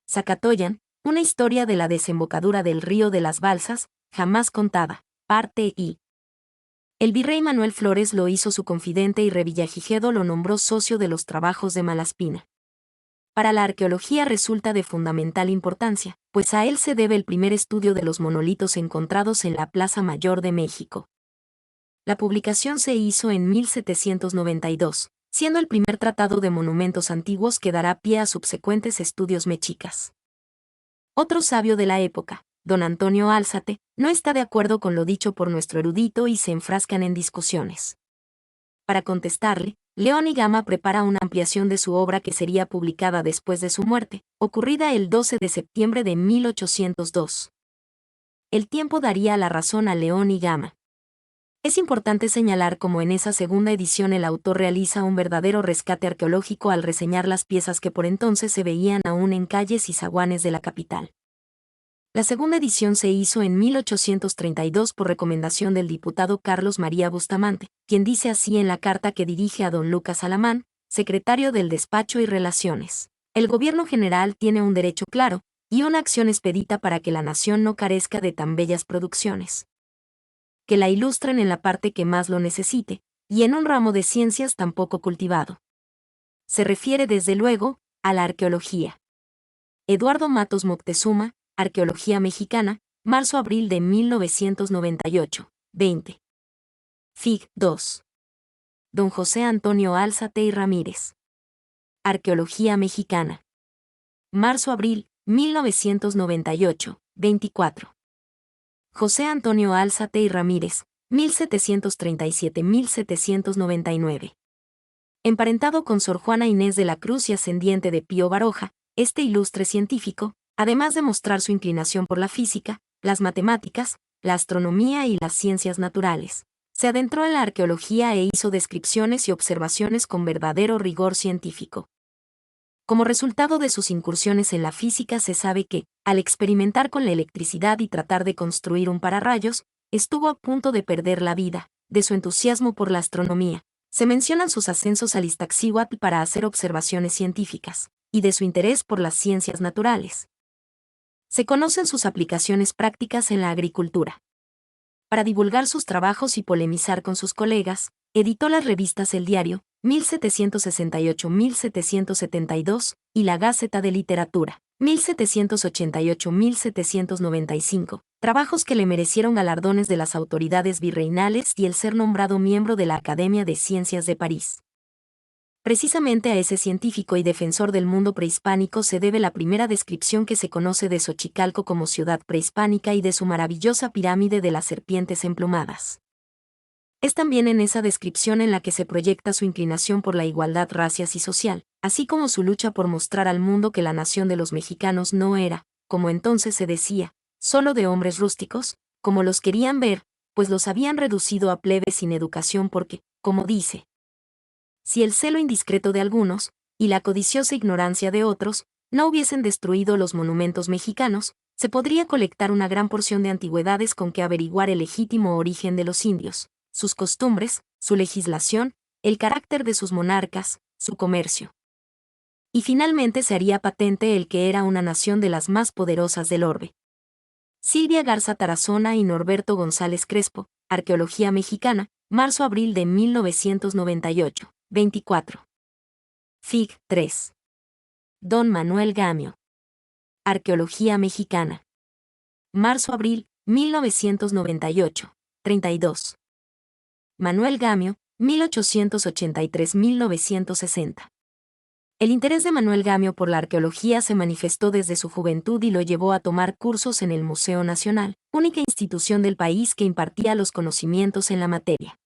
Zacatoyan, una historia de la desembocadura del río de las Balsas, jamás contada, parte I. El virrey Manuel Flores lo hizo su confidente y Revillagigedo lo nombró socio de los trabajos de Malaspina. Para la arqueología resulta de fundamental importancia, pues a él se debe el primer estudio de los monolitos encontrados en la Plaza Mayor de México. La publicación se hizo en 1792, siendo el primer tratado de monumentos antiguos que dará pie a subsecuentes estudios mexicas. Otro sabio de la época, don Antonio Álzate, no está de acuerdo con lo dicho por nuestro erudito y se enfrascan en discusiones. Para contestarle, León y Gama prepara una ampliación de su obra que sería publicada después de su muerte, ocurrida el 12 de septiembre de 1802. El tiempo daría la razón a León y Gama. Es importante señalar cómo en esa segunda edición el autor realiza un verdadero rescate arqueológico al reseñar las piezas que por entonces se veían aún en calles y zaguanes de la capital. La segunda edición se hizo en 1832 por recomendación del diputado Carlos María Bustamante, quien dice así en la carta que dirige a don Lucas Alamán, secretario del Despacho y Relaciones. El gobierno general tiene un derecho claro, y una acción expedita para que la nación no carezca de tan bellas producciones. Que la ilustren en la parte que más lo necesite, y en un ramo de ciencias tan poco cultivado. Se refiere desde luego, a la arqueología. Eduardo Matos Moctezuma, Arqueología Mexicana, marzo-abril de 1998, 20. Fig. 2. Don José Antonio Álzate y Ramírez. Arqueología Mexicana. Marzo-abril, 1998, 24. José Antonio Álzate y Ramírez, 1737-1799. Emparentado con Sor Juana Inés de la Cruz y ascendiente de Pío Baroja, este ilustre científico, además de mostrar su inclinación por la física, las matemáticas, la astronomía y las ciencias naturales, se adentró en la arqueología e hizo descripciones y observaciones con verdadero rigor científico. Como resultado de sus incursiones en la física se sabe que, al experimentar con la electricidad y tratar de construir un pararrayos, estuvo a punto de perder la vida. De su entusiasmo por la astronomía, se mencionan sus ascensos al Iztaccíhuatl para hacer observaciones científicas, y de su interés por las ciencias naturales. Se conocen sus aplicaciones prácticas en la agricultura. Para divulgar sus trabajos y polemizar con sus colegas, editó las revistas El Diario, 1768-1772, y La Gáceta de Literatura, 1788-1795, trabajos que le merecieron galardones de las autoridades virreinales y el ser nombrado miembro de la Academia de Ciencias de París. Precisamente a ese científico y defensor del mundo prehispánico se debe la primera descripción que se conoce de Xochicalco como ciudad prehispánica y de su maravillosa pirámide de las serpientes emplumadas. Es también en esa descripción en la que se proyecta su inclinación por la igualdad racial y social, así como su lucha por mostrar al mundo que la nación de los mexicanos no era, como entonces se decía, solo de hombres rústicos, como los querían ver, pues los habían reducido a plebes sin educación porque, como dice, si el celo indiscreto de algunos, y la codiciosa ignorancia de otros, no hubiesen destruido los monumentos mexicanos, se podría colectar una gran porción de antigüedades con que averiguar el legítimo origen de los indios, sus costumbres, su legislación, el carácter de sus monarcas, su comercio. Y finalmente se haría patente el que era una nación de las más poderosas del orbe. Silvia Garza Tarazona y Norberto González Crespo, Arqueología Mexicana, marzo-abril de 1998. 24. Fig. 3. Don Manuel Gamio. Arqueología Mexicana. Marzo-abril, 1998. 32. Manuel Gamio, 1883-1960. El interés de Manuel Gamio por la arqueología se manifestó desde su juventud y lo llevó a tomar cursos en el Museo Nacional, única institución del país que impartía los conocimientos en la materia.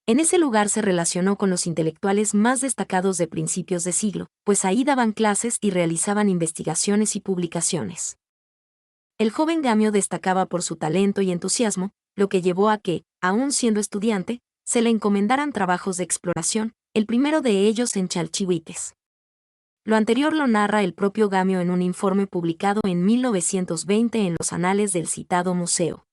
En ese lugar se relacionó con los intelectuales más destacados de principios de siglo, pues ahí daban clases y realizaban investigaciones y publicaciones. El joven Gamio destacaba por su talento y entusiasmo, lo que llevó a que, aún siendo estudiante, se le encomendaran trabajos de exploración, el primero de ellos en Chalchihuites. Lo anterior lo narra el propio Gamio en un informe publicado en 1920 en los anales del citado museo.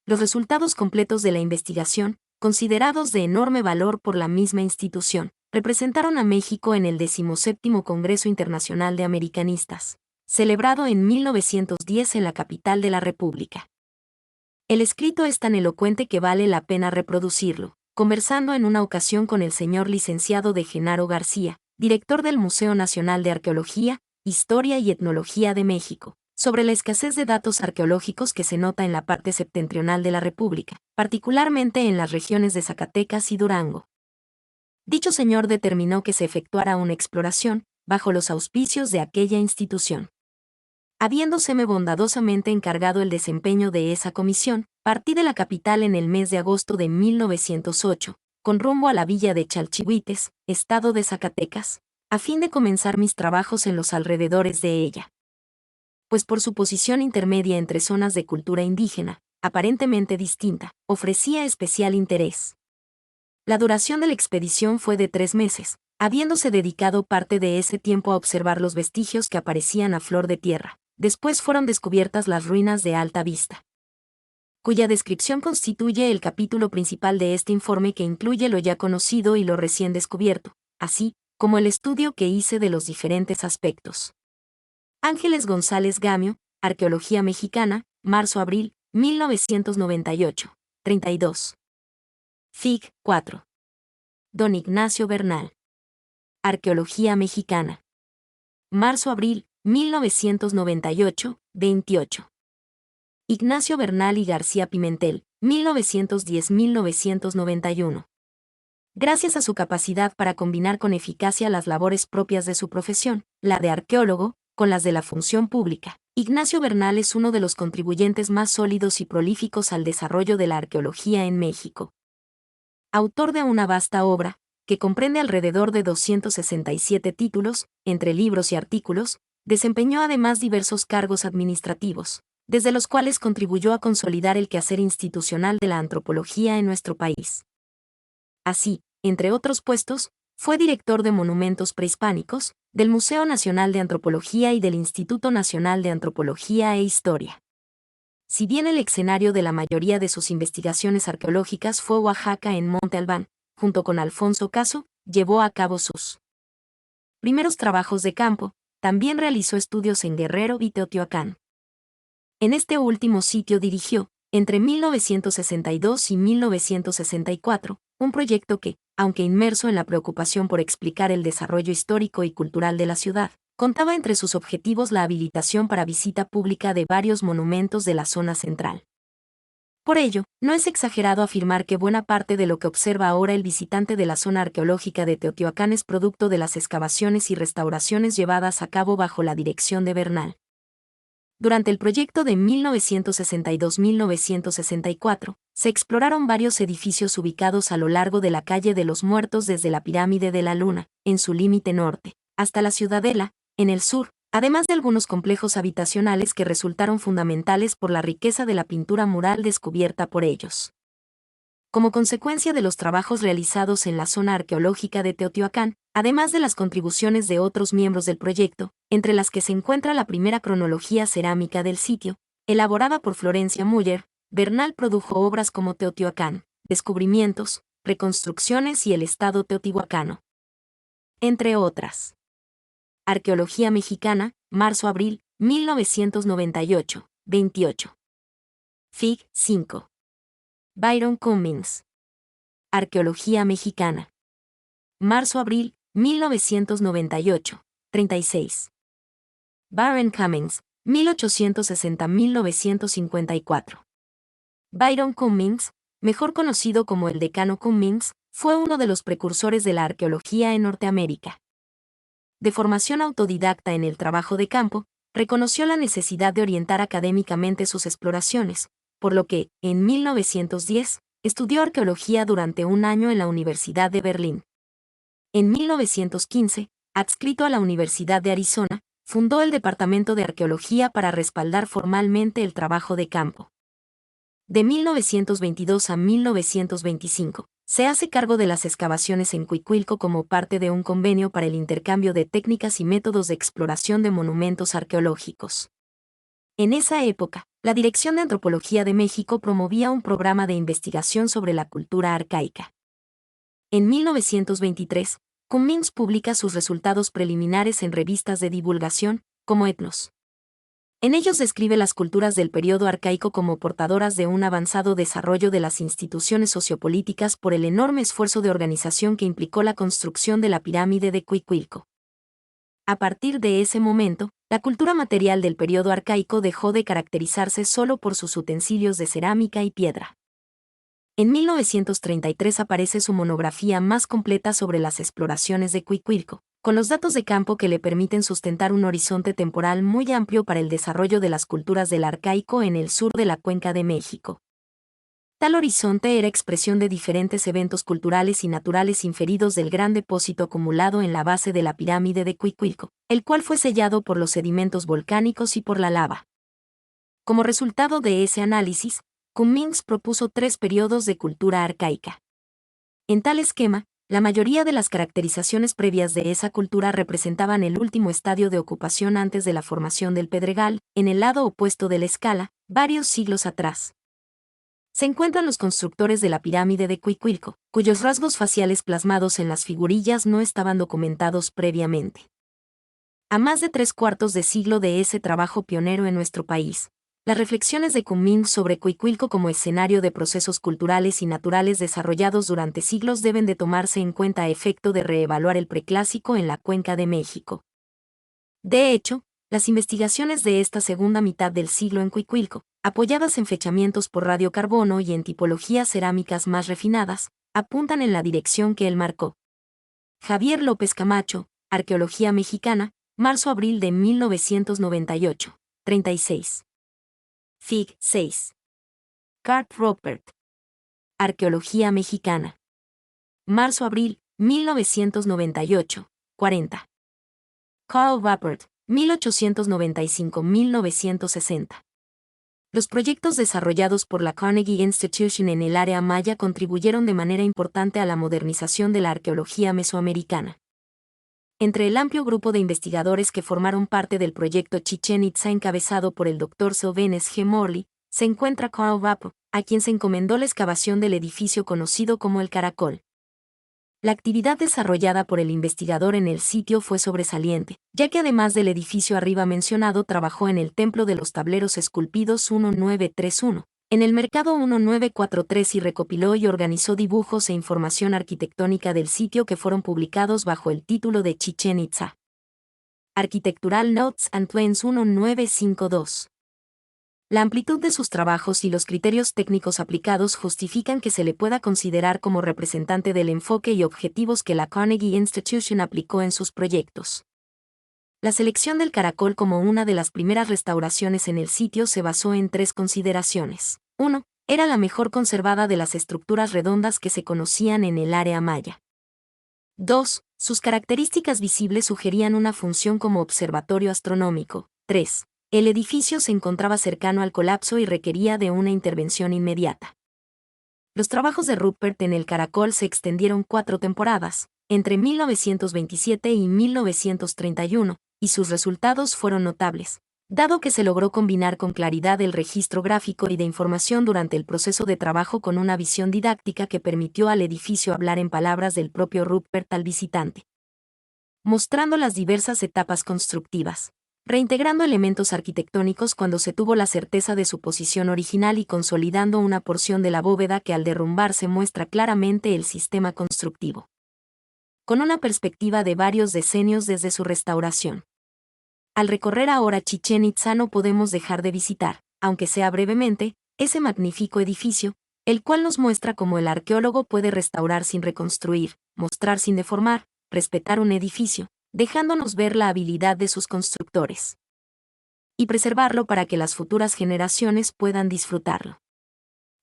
Los resultados completos de la investigación, considerados de enorme valor por la misma institución, representaron a México en el 17º Congreso Internacional de Americanistas, celebrado en 1910 en la capital de la República. El escrito es tan elocuente que vale la pena reproducirlo. Conversando en una ocasión con el señor licenciado de Genaro García, director del Museo Nacional de Arqueología, Historia y Etnología de México, sobre la escasez de datos arqueológicos que se nota en la parte septentrional de la República, particularmente en las regiones de Zacatecas y Durango. Dicho señor determinó que se efectuara una exploración, bajo los auspicios de aquella institución. Habiéndoseme bondadosamente encargado el desempeño de esa comisión, partí de la capital en el mes de agosto de 1908, con rumbo a la villa de Chalchihuites, estado de Zacatecas, a fin de comenzar mis trabajos en los alrededores de ella. Pues por su posición intermedia entre zonas de cultura indígena, aparentemente distinta, ofrecía especial interés. La duración de la expedición fue de 3 meses, habiéndose dedicado parte de ese tiempo a observar los vestigios que aparecían a flor de tierra. Después fueron descubiertas las ruinas de Alta Vista, cuya descripción constituye el capítulo principal de este informe, que incluye lo ya conocido y lo recién descubierto, así como el estudio que hice de los diferentes aspectos. Ángeles González Gamio, Arqueología Mexicana, marzo-abril, 1998, 32. Fig. 4. Don Ignacio Bernal. Arqueología Mexicana. Marzo-abril, 1998, 28. Ignacio Bernal y García Pimentel, 1910-1991. Gracias a su capacidad para combinar con eficacia las labores propias de su profesión, la de arqueólogo, con las de la función pública, Ignacio Bernal es uno de los contribuyentes más sólidos y prolíficos al desarrollo de la arqueología en México. Autor de una vasta obra, que comprende alrededor de 267 títulos, entre libros y artículos, desempeñó además diversos cargos administrativos, desde los cuales contribuyó a consolidar el quehacer institucional de la antropología en nuestro país. Así, entre otros puestos, fue director de Monumentos Prehispánicos, del Museo Nacional de Antropología y del Instituto Nacional de Antropología e Historia. Si bien el escenario de la mayoría de sus investigaciones arqueológicas fue Oaxaca, en Monte Albán, junto con Alfonso Caso, llevó a cabo sus primeros trabajos de campo. También realizó estudios en Guerrero y Teotihuacán. En este último sitio dirigió, entre 1962 y 1964, un proyecto que, aunque inmerso en la preocupación por explicar el desarrollo histórico y cultural de la ciudad, contaba entre sus objetivos la habilitación para visita pública de varios monumentos de la zona central. Por ello, no es exagerado afirmar que buena parte de lo que observa ahora el visitante de la zona arqueológica de Teotihuacán es producto de las excavaciones y restauraciones llevadas a cabo bajo la dirección de Bernal. Durante el proyecto de 1962-1964, se exploraron varios edificios ubicados a lo largo de la calle de los Muertos, desde la Pirámide de la Luna, en su límite norte, hasta la Ciudadela, en el sur, además de algunos complejos habitacionales que resultaron fundamentales por la riqueza de la pintura mural descubierta por ellos. Como consecuencia de los trabajos realizados en la zona arqueológica de Teotihuacán, además de las contribuciones de otros miembros del proyecto, entre las que se encuentra la primera cronología cerámica del sitio, elaborada por Florencia Müller, Bernal produjo obras como Teotihuacán, Descubrimientos, Reconstrucciones y el Estado Teotihuacano, entre otras. Arqueología Mexicana, marzo-abril, 1998, 28. Fig. 5. Byron Cummings. Arqueología Mexicana. Marzo-abril, 1998, 36. Byron Cummings, 1860-1954. Byron Cummings, mejor conocido como el Decano Cummings, fue uno de los precursores de la arqueología en Norteamérica. De formación autodidacta en el trabajo de campo, reconoció la necesidad de orientar académicamente sus exploraciones, por lo que, en 1910, estudió arqueología durante un año en la Universidad de Berlín. En 1915, adscrito a la Universidad de Arizona, fundó el Departamento de Arqueología para respaldar formalmente el trabajo de campo. De 1922 a 1925, se hace cargo de las excavaciones en Cuicuilco como parte de un convenio para el intercambio de técnicas y métodos de exploración de monumentos arqueológicos. En esa época, la Dirección de Antropología de México promovía un programa de investigación sobre la cultura arcaica. En 1923, Cummings publica sus resultados preliminares en revistas de divulgación, como Ethnos, En ellos describe las culturas del periodo arcaico como portadoras de un avanzado desarrollo de las instituciones sociopolíticas por el enorme esfuerzo de organización que implicó la construcción de la pirámide de Cuicuilco. A partir de ese momento, la cultura material del periodo arcaico dejó de caracterizarse solo por sus utensilios de cerámica y piedra. En 1933 aparece su monografía más completa sobre las exploraciones de Cuicuilco, con los datos de campo que le permiten sustentar un horizonte temporal muy amplio para el desarrollo de las culturas del arcaico en el sur de la Cuenca de México. Tal horizonte era expresión de diferentes eventos culturales y naturales inferidos del gran depósito acumulado en la base de la pirámide de Cuicuilco, el cual fue sellado por los sedimentos volcánicos y por la lava. Como resultado de ese análisis, Cummings propuso 3 periodos de cultura arcaica. En tal esquema, la mayoría de las caracterizaciones previas de esa cultura representaban el último estadio de ocupación antes de la formación del Pedregal, en el lado opuesto de la escala, varios siglos atrás. Se encuentran los constructores de la pirámide de Cuicuilco, cuyos rasgos faciales plasmados en las figurillas no estaban documentados previamente. A más de 3/4 de siglo de ese trabajo pionero en nuestro país, las reflexiones de Cummings sobre Cuicuilco como escenario de procesos culturales y naturales desarrollados durante siglos deben de tomarse en cuenta a efecto de reevaluar el preclásico en la Cuenca de México. De hecho, las investigaciones de esta segunda mitad del siglo en Cuicuilco, apoyadas en fechamientos por radiocarbono y en tipologías cerámicas más refinadas, apuntan en la dirección que él marcó. Javier López Camacho, Arqueología Mexicana, marzo-abril de 1998, 36. Fig. 6. Carl Ruppert. Arqueología Mexicana. Marzo-abril, 1998, 40. Karl Ruppert, 1895-1960. Los proyectos desarrollados por la Carnegie Institution en el área maya contribuyeron de manera importante a la modernización de la arqueología mesoamericana. Entre el amplio grupo de investigadores que formaron parte del proyecto Chichén Itzá encabezado por el Dr. Sylvanus G. Morley, se encuentra Karl Ruppert, a quien se encomendó la excavación del edificio conocido como el Caracol. La actividad desarrollada por el investigador en el sitio fue sobresaliente, ya que además del edificio arriba mencionado trabajó en el Templo de los Tableros Esculpidos 1931, en el Mercado 1943 y recopiló y organizó dibujos e información arquitectónica del sitio que fueron publicados bajo el título de Chichén Itzá. Architectural Notes and Plans 1952. La amplitud de sus trabajos y los criterios técnicos aplicados justifican que se le pueda considerar como representante del enfoque y objetivos que la Carnegie Institution aplicó en sus proyectos. La selección del Caracol como una de las primeras restauraciones en el sitio se basó en 3 consideraciones. 1. Era la mejor conservada de las estructuras redondas que se conocían en el área maya. 2. Sus características visibles sugerían una función como observatorio astronómico. 3. El edificio se encontraba cercano al colapso y requería de una intervención inmediata. Los trabajos de Ruppert en el Caracol se extendieron 4 temporadas, entre 1927 y 1931, y sus resultados fueron notables, dado que se logró combinar con claridad el registro gráfico y de información durante el proceso de trabajo con una visión didáctica que permitió al edificio hablar en palabras del propio Ruppert al visitante, mostrando las diversas etapas constructivas, reintegrando elementos arquitectónicos cuando se tuvo la certeza de su posición original y consolidando una porción de la bóveda que al derrumbarse muestra claramente el sistema constructivo, con una perspectiva de varios decenios desde su restauración. Al recorrer ahora Chichén Itzá no podemos dejar de visitar, aunque sea brevemente, ese magnífico edificio, el cual nos muestra cómo el arqueólogo puede restaurar sin reconstruir, mostrar sin deformar, respetar un edificio, dejándonos ver la habilidad de sus constructores, y preservarlo para que las futuras generaciones puedan disfrutarlo.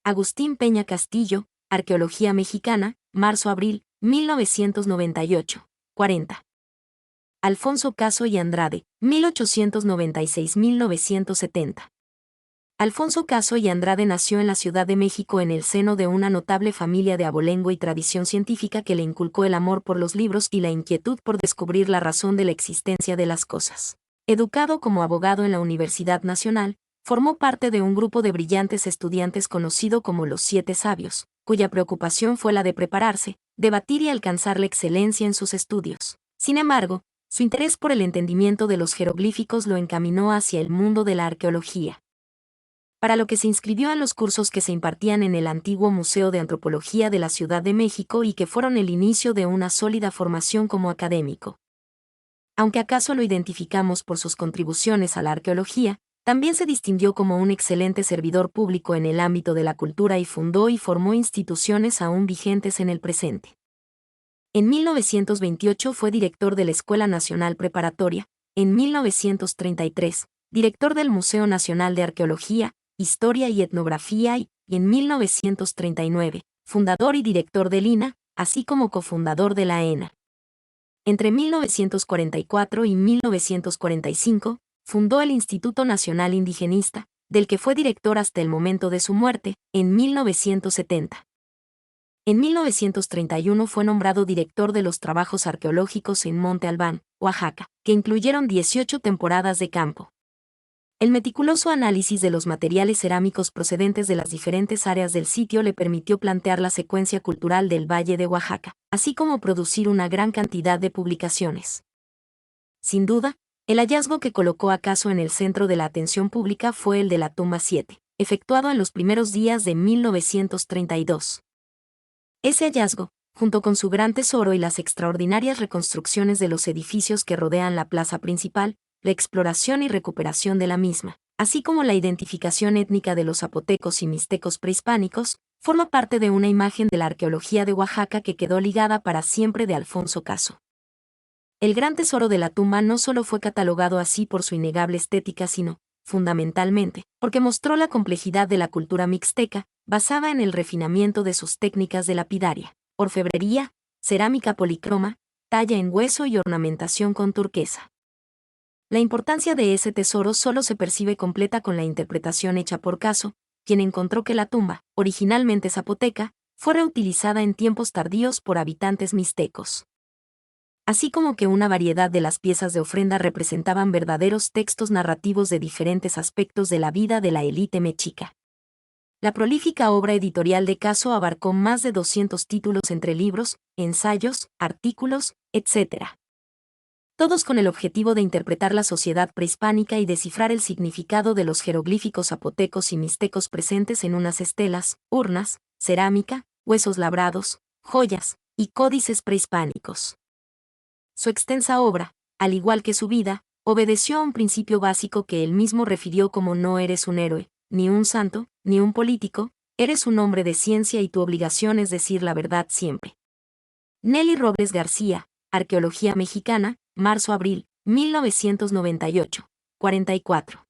Agustín Peña Castillo, Arqueología Mexicana, marzo-abril, 1998, 40. Alfonso Caso y Andrade, 1896-1970. Alfonso Caso y Andrade nació en la Ciudad de México en el seno de una notable familia de abolengo y tradición científica que le inculcó el amor por los libros y la inquietud por descubrir la razón de la existencia de las cosas. Educado como abogado en la Universidad Nacional, formó parte de un grupo de brillantes estudiantes conocido como los 7 Sabios, cuya preocupación fue la de prepararse, debatir y alcanzar la excelencia en sus estudios. Sin embargo, Su interés por el entendimiento de los jeroglíficos lo encaminó hacia el mundo de la arqueología, para lo que se inscribió en los cursos que se impartían en el antiguo Museo de Antropología de la Ciudad de México y que fueron el inicio de una sólida formación como académico. Aunque acaso lo identificamos por sus contribuciones a la arqueología, también se distinguió como un excelente servidor público en el ámbito de la cultura y fundó y formó instituciones aún vigentes en el presente. En 1928 fue director de la Escuela Nacional Preparatoria, en 1933, director del Museo Nacional de Arqueología, Historia y Etnografía y, en 1939, fundador y director del INAH, así como cofundador de la ENA. Entre 1944 y 1945, fundó el Instituto Nacional Indigenista, del que fue director hasta el momento de su muerte, en 1970. En 1931 fue nombrado director de los trabajos arqueológicos en Monte Albán, Oaxaca, que incluyeron 18 temporadas de campo. El meticuloso análisis de los materiales cerámicos procedentes de las diferentes áreas del sitio le permitió plantear la secuencia cultural del Valle de Oaxaca, así como producir una gran cantidad de publicaciones. Sin duda, el hallazgo que colocó a Caso en el centro de la atención pública fue el de la tumba 7, efectuado en los primeros días de 1932. Ese hallazgo, junto con su gran tesoro y las extraordinarias reconstrucciones de los edificios que rodean la plaza principal, la exploración y recuperación de la misma, así como la identificación étnica de los zapotecos y mixtecos prehispánicos, forma parte de una imagen de la arqueología de Oaxaca que quedó ligada para siempre de Alfonso Caso. El gran tesoro de la tumba no solo fue catalogado así por su innegable estética, sino, fundamentalmente, porque mostró la complejidad de la cultura mixteca, basada en el refinamiento de sus técnicas de lapidaria, orfebrería, cerámica policroma, talla en hueso y ornamentación con turquesa. La importancia de ese tesoro solo se percibe completa con la interpretación hecha por Caso, quien encontró que la tumba, originalmente zapoteca, fue reutilizada en tiempos tardíos por habitantes mixtecos. Así como que una variedad de las piezas de ofrenda representaban verdaderos textos narrativos de diferentes aspectos de la vida de la élite mexica. La prolífica obra editorial de Caso abarcó más de 200 títulos entre libros, ensayos, artículos, etc. Todos con el objetivo de interpretar la sociedad prehispánica y descifrar el significado de los jeroglíficos zapotecos y mixtecos presentes en unas estelas, urnas, cerámica, huesos labrados, joyas y códices prehispánicos. Su extensa obra, al igual que su vida, obedeció a un principio básico que él mismo refirió como: no eres un héroe, ni un santo, ni un político, eres un hombre de ciencia y tu obligación es decir la verdad siempre. Nelly Robles García, Arqueología Mexicana, marzo-abril, 1998, 44.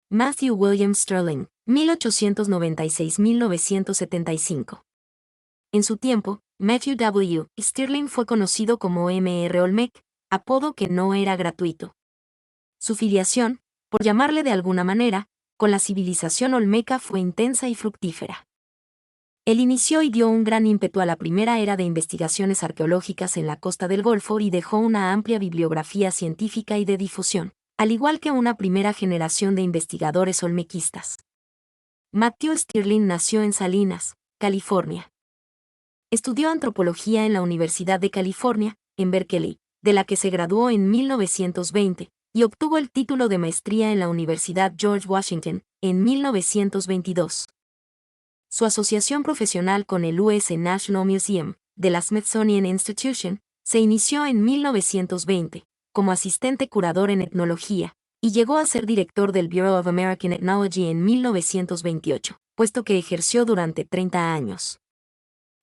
Matthew William Sterling, 1896-1975. En su tiempo, Matthew W. Sterling fue conocido como M.R. Olmec, apodo que no era gratuito. Su filiación, por llamarle de alguna manera, con la civilización olmeca fue intensa y fructífera. Él inició y dio un gran ímpetu a la primera era de investigaciones arqueológicas en la costa del Golfo y dejó una amplia bibliografía científica y de difusión, al igual que una primera generación de investigadores olmequistas. Matthew Sterling nació en Salinas, California. Estudió antropología en la Universidad de California, en Berkeley, de la que se graduó en 1920, y obtuvo el título de maestría en la Universidad George Washington, en 1922. Su asociación profesional con el US National Museum, de la Smithsonian Institution, se inició en 1920, como asistente curador en etnología, y llegó a ser director del Bureau of American Ethnology en 1928, puesto que ejerció durante 30 años.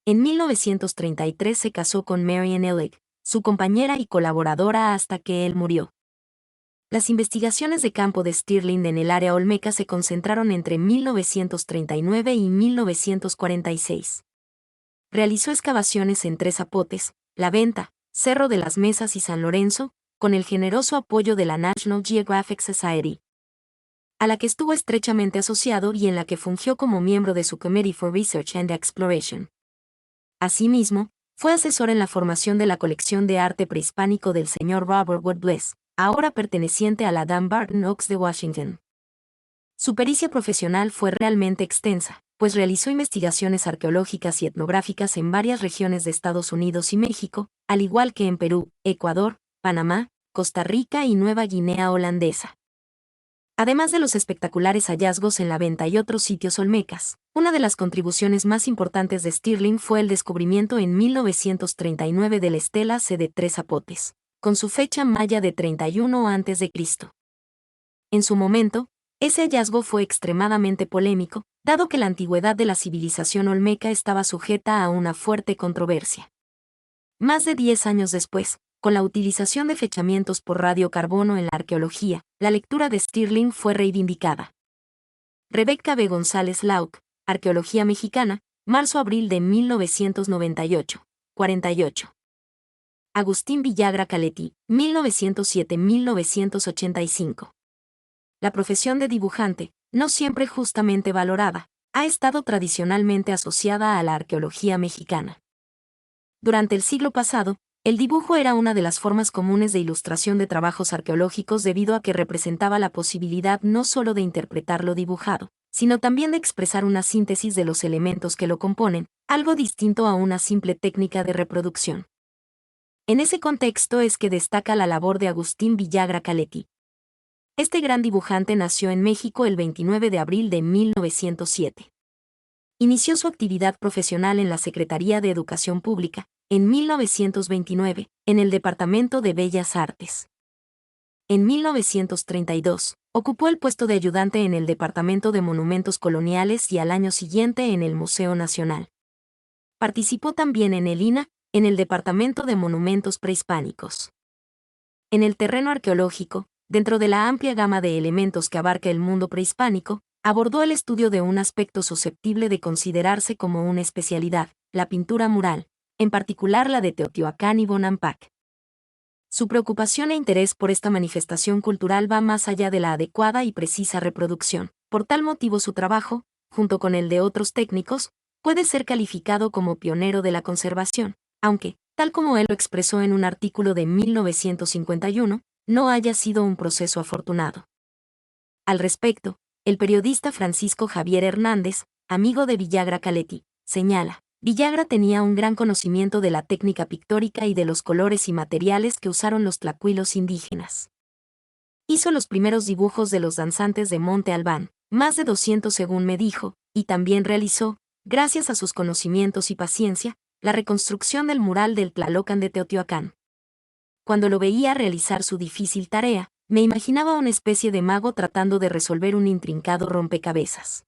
En 1933 se casó con Marian Ellig, su compañera y colaboradora hasta que él murió. Las investigaciones de campo de Sterling en el área olmeca se concentraron entre 1939 y 1946. Realizó excavaciones en Tres Zapotes, La Venta, Cerro de las Mesas y San Lorenzo, con el generoso apoyo de la National Geographic Society, a la que estuvo estrechamente asociado y en la que fungió como miembro de su Committee for Research and Exploration. Asimismo, fue asesor en la formación de la colección de arte prehispánico del Sr. Robert Wood Bliss, ahora perteneciente a la Dan Barton Oaks de Washington. Su pericia profesional fue realmente extensa, pues realizó investigaciones arqueológicas y etnográficas en varias regiones de Estados Unidos y México, al igual que en Perú, Ecuador, Panamá, Costa Rica y Nueva Guinea holandesa. Además de los espectaculares hallazgos en la Venta y otros sitios olmecas, una de las contribuciones más importantes de Stirling fue el descubrimiento en 1939 de la estela C de Tres Zapotes, con su fecha maya de 31 a.C. En su momento, ese hallazgo fue extremadamente polémico, dado que la antigüedad de la civilización olmeca estaba sujeta a una fuerte controversia. Más de 10 años después, con la utilización de fechamientos por radiocarbono en la arqueología, la lectura de Stirling fue reivindicada. Rebecca B. González Lauc, Arqueología Mexicana, marzo-abril de 1998, 48. Agustín Villagra Caletti, 1907-1985. La profesión de dibujante, no siempre justamente valorada, ha estado tradicionalmente asociada a la arqueología mexicana. Durante el siglo pasado, el dibujo era una de las formas comunes de ilustración de trabajos arqueológicos debido a que representaba la posibilidad no solo de interpretar lo dibujado, sino también de expresar una síntesis de los elementos que lo componen, algo distinto a una simple técnica de reproducción. En ese contexto es que destaca la labor de Agustín Villagra Caletti. Este gran dibujante nació en México el 29 de abril de 1907. Inició su actividad profesional en la Secretaría de Educación Pública, en 1929, en el Departamento de Bellas Artes. En 1932, ocupó el puesto de ayudante en el Departamento de Monumentos Coloniales y al año siguiente en el Museo Nacional. Participó también en el INAH, en el Departamento de Monumentos Prehispánicos. En el terreno arqueológico, dentro de la amplia gama de elementos que abarca el mundo prehispánico, abordó el estudio de un aspecto susceptible de considerarse como una especialidad, la pintura mural, en particular la de Teotihuacán y Bonampak. Su preocupación e interés por esta manifestación cultural va más allá de la adecuada y precisa reproducción. Por tal motivo su trabajo, junto con el de otros técnicos, puede ser calificado como pionero de la conservación, aunque, tal como él lo expresó en un artículo de 1951, no haya sido un proceso afortunado. Al respecto, el periodista Francisco Javier Hernández, amigo de Villagra Caletti, señala: Villagra tenía un gran conocimiento de la técnica pictórica y de los colores y materiales que usaron los tlacuilos indígenas. Hizo los primeros dibujos de los danzantes de Monte Albán, más de 200 según me dijo, y también realizó, gracias a sus conocimientos y paciencia, la reconstrucción del mural del Tlalocan de Teotihuacán. Cuando lo veía realizar su difícil tarea, me imaginaba una especie de mago tratando de resolver un intrincado rompecabezas.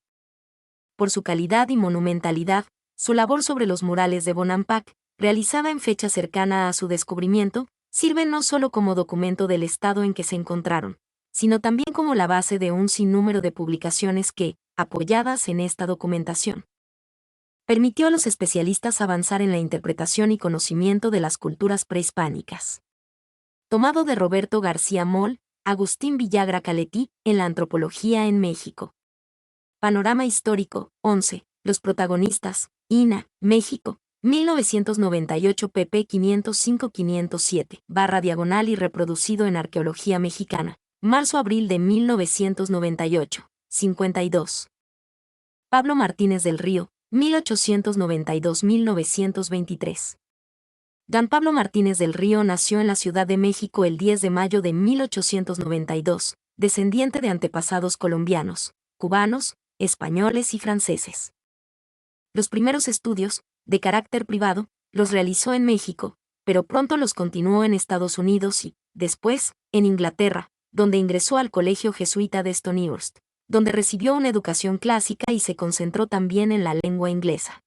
Por su calidad y monumentalidad, su labor sobre los murales de Bonampak, realizada en fecha cercana a su descubrimiento, sirve no solo como documento del estado en que se encontraron, sino también como la base de un sinnúmero de publicaciones que, apoyadas en esta documentación, permitió a los especialistas avanzar en la interpretación y conocimiento de las culturas prehispánicas. Tomado de Roberto García Moll, Agustín Villagra Caletti, en la Antropología en México. Panorama histórico, 11. Los protagonistas, INAH, México, 1998 pp 505-507, /diagonal y reproducido en Arqueología Mexicana, marzo-abril de 1998, 52. Pablo Martínez del Río, 1892-1923. Don Pablo Martínez del Río nació en la Ciudad de México el 10 de mayo de 1892, descendiente de antepasados colombianos, cubanos, españoles y franceses. Los primeros estudios, de carácter privado, los realizó en México, pero pronto los continuó en Estados Unidos y, después, en Inglaterra, donde ingresó al Colegio Jesuita de Stonyhurst, donde recibió una educación clásica y se concentró también en la lengua inglesa.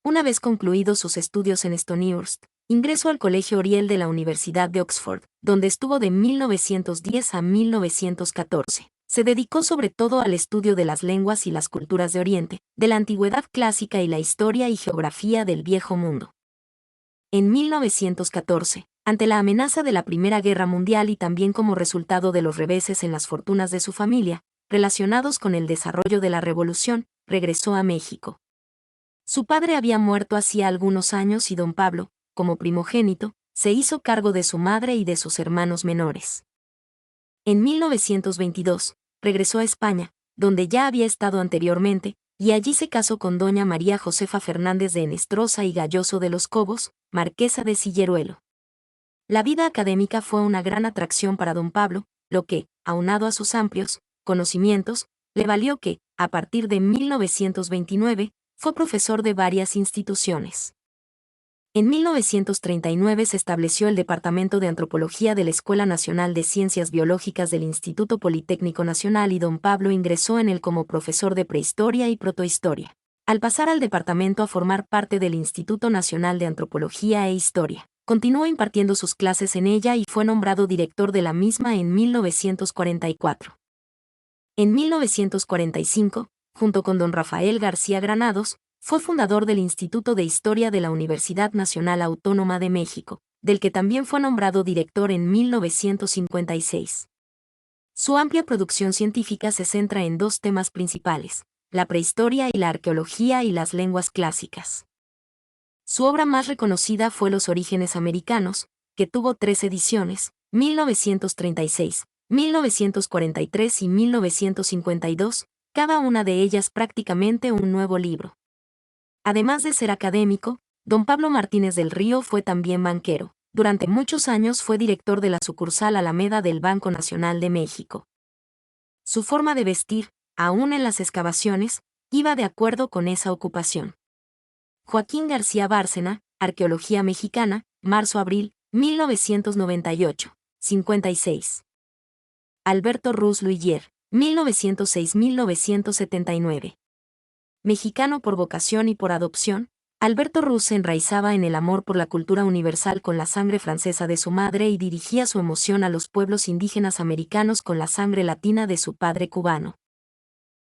Una vez concluidos sus estudios en Stonyhurst, ingresó al Colegio Oriel de la Universidad de Oxford, donde estuvo de 1910 a 1914. Se dedicó sobre todo al estudio de las lenguas y las culturas de Oriente, de la antigüedad clásica y la historia y geografía del Viejo Mundo. En 1914, ante la amenaza de la Primera Guerra Mundial y también como resultado de los reveses en las fortunas de su familia, relacionados con el desarrollo de la Revolución, regresó a México. Su padre había muerto hacía algunos años y don Pablo, como primogénito, se hizo cargo de su madre y de sus hermanos menores. En 1922, regresó a España, donde ya había estado anteriormente, y allí se casó con doña María Josefa Fernández de Enestrosa y Galloso de los Cobos, marquesa de Silleruelo. La vida académica fue una gran atracción para don Pablo, lo que, aunado a sus amplios conocimientos, le valió que, a partir de 1929, fue profesor de varias instituciones. En 1939 se estableció el Departamento de Antropología de la Escuela Nacional de Ciencias Biológicas del Instituto Politécnico Nacional y don Pablo ingresó en él como profesor de prehistoria y protohistoria. Al pasar al departamento a formar parte del Instituto Nacional de Antropología e Historia, continuó impartiendo sus clases en ella y fue nombrado director de la misma en 1944. En 1945, junto con don Rafael García Granados, fue fundador del Instituto de Historia de la Universidad Nacional Autónoma de México, del que también fue nombrado director en 1956. Su amplia producción científica se centra en dos temas principales: la prehistoria y la arqueología y las lenguas clásicas. Su obra más reconocida fue Los orígenes americanos, que tuvo 3 ediciones, 1936, 1943 y 1952, cada una de ellas prácticamente un nuevo libro. Además de ser académico, don Pablo Martínez del Río fue también banquero. Durante muchos años fue director de la sucursal Alameda del Banco Nacional de México. Su forma de vestir, aún en las excavaciones, iba de acuerdo con esa ocupación. Joaquín García Bárcena, Arqueología Mexicana, marzo-abril, 1998, 56. Alberto Ruz Luiller, 1906-1979. Mexicano por vocación y por adopción, Alberto Ruz se enraizaba en el amor por la cultura universal con la sangre francesa de su madre y dirigía su emoción a los pueblos indígenas americanos con la sangre latina de su padre cubano.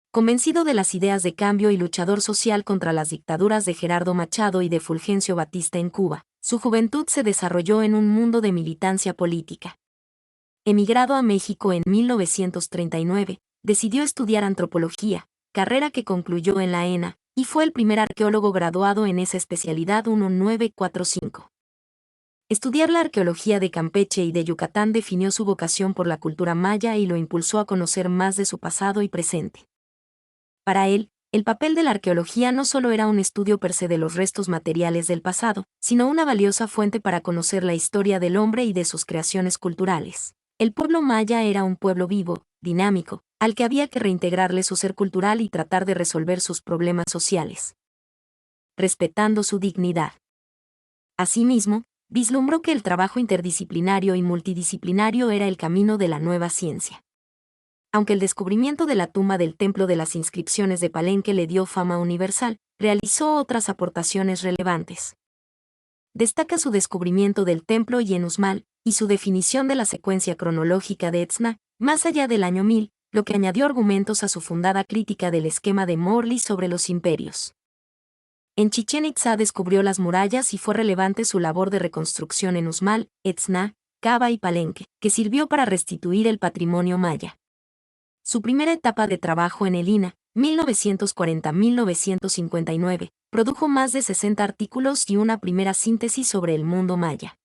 Convencido de las ideas de cambio y luchador social contra las dictaduras de Gerardo Machado y de Fulgencio Batista en Cuba, su juventud se desarrolló en un mundo de militancia política. Emigrado a México en 1939, decidió estudiar antropología, carrera que concluyó en la ENA, y fue el primer arqueólogo graduado en esa especialidad 1945. Estudiar la arqueología de Campeche y de Yucatán definió su vocación por la cultura maya y lo impulsó a conocer más de su pasado y presente. Para él, el papel de la arqueología no solo era un estudio per se de los restos materiales del pasado, sino una valiosa fuente para conocer la historia del hombre y de sus creaciones culturales. El pueblo maya era un pueblo vivo, dinámico, al que había que reintegrarle su ser cultural y tratar de resolver sus problemas sociales, respetando su dignidad. Asimismo, vislumbró que el trabajo interdisciplinario y multidisciplinario era el camino de la nueva ciencia. Aunque el descubrimiento de la tumba del Templo de las Inscripciones de Palenque le dio fama universal, realizó otras aportaciones relevantes. Destaca su descubrimiento del templo y en Uxmal, y su definición de la secuencia cronológica de Etzna, más allá del año 1000, lo que añadió argumentos a su fundada crítica del esquema de Morley sobre los imperios. En Chichén Itzá descubrió las murallas y fue relevante su labor de reconstrucción en Uxmal, Etzna, Cava y Palenque, que sirvió para restituir el patrimonio maya. Su primera etapa de trabajo en el INA, 1940-1959, produjo más de 60 artículos y una primera síntesis sobre el mundo maya.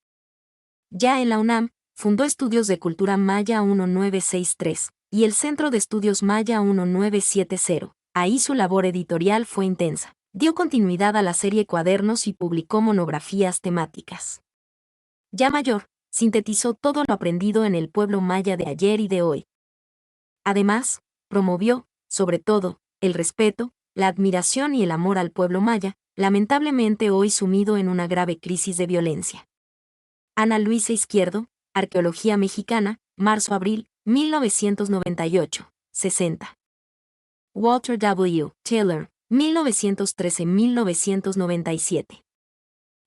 Ya en la UNAM, fundó Estudios de Cultura Maya 1963 y el Centro de Estudios Maya 1970. Ahí su labor editorial fue intensa. Dio continuidad a la serie Cuadernos y publicó monografías temáticas. Ya mayor, sintetizó todo lo aprendido en el pueblo maya de ayer y de hoy. Además, promovió, sobre todo, el respeto, la admiración y el amor al pueblo maya, lamentablemente hoy sumido en una grave crisis de violencia. Ana Luisa Izquierdo, Arqueología Mexicana, marzo-abril, 1998, 60. Walter W. Taylor, 1913-1997.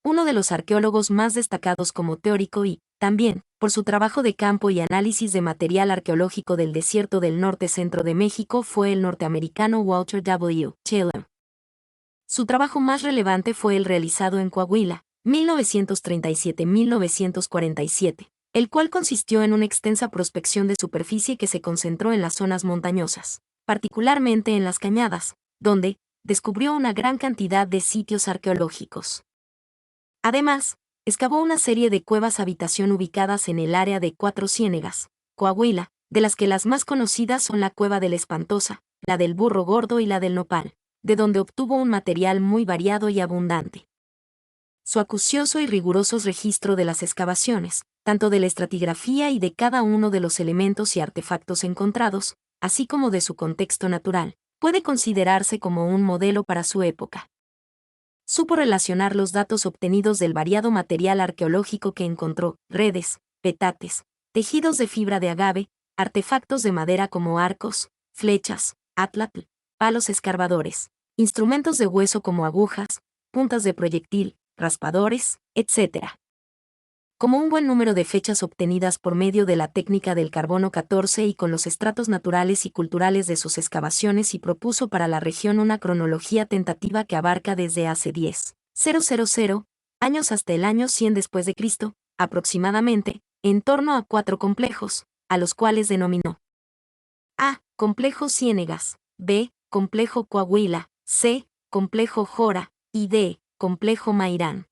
Uno de los arqueólogos más destacados como teórico y, también, por su trabajo de campo y análisis de material arqueológico del desierto del norte-centro de México fue el norteamericano Walter W. Taylor. Su trabajo más relevante fue el realizado en Coahuila, 1937-1947, el cual consistió en una extensa prospección de superficie que se concentró en las zonas montañosas, particularmente en las cañadas, donde descubrió una gran cantidad de sitios arqueológicos. Además, excavó una serie de cuevas habitación ubicadas en el área de Cuatro Ciénegas, Coahuila, de las que las más conocidas son la Cueva de la Espantosa, la del Burro Gordo y la del Nopal, de donde obtuvo un material muy variado y abundante. Su acucioso y riguroso registro de las excavaciones, tanto de la estratigrafía y de cada uno de los elementos y artefactos encontrados, así como de su contexto natural, puede considerarse como un modelo para su época. Supo relacionar los datos obtenidos del variado material arqueológico que encontró: redes, petates, tejidos de fibra de agave, artefactos de madera como arcos, flechas, atlatl, palos escarbadores, instrumentos de hueso como agujas, puntas de proyectil, raspadores, etc. Como un buen número de fechas obtenidas por medio de la técnica del carbono 14 y con los estratos naturales y culturales de sus excavaciones, y propuso para la región una cronología tentativa que abarca desde hace 10,000 años hasta el año 100 después de Cristo, aproximadamente, en torno a 4 complejos, a los cuales denominó: A. Complejo Ciénegas, B. Complejo Coahuila, C. Complejo Jora, y D. Complejo Mairán.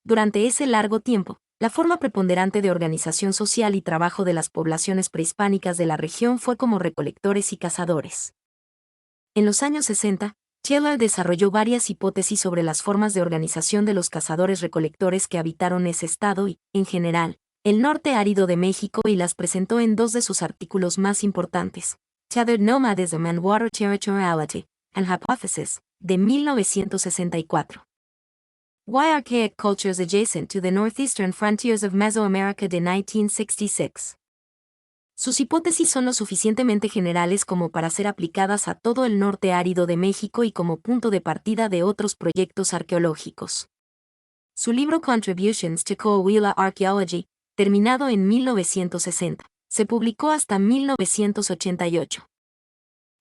Durante ese largo tiempo, la forma preponderante de organización social y trabajo de las poblaciones prehispánicas de la región fue como recolectores y cazadores. En los años 60, Taylor desarrolló varias hipótesis sobre las formas de organización de los cazadores-recolectores que habitaron ese estado y, en general, el norte árido de México, y las presentó en 2 de sus artículos más importantes: Tethered Nomadism and Water Territoriality, and Hypothesis, de 1964. Why Archaic Cultures Adjacent to the Northeastern Frontiers of Mesoamerica, de 1966. Sus hipótesis son lo suficientemente generales como para ser aplicadas a todo el norte árido de México y como punto de partida de otros proyectos arqueológicos. Su libro Contributions to Coahuila Archaeology, terminado en 1960, se publicó hasta 1988.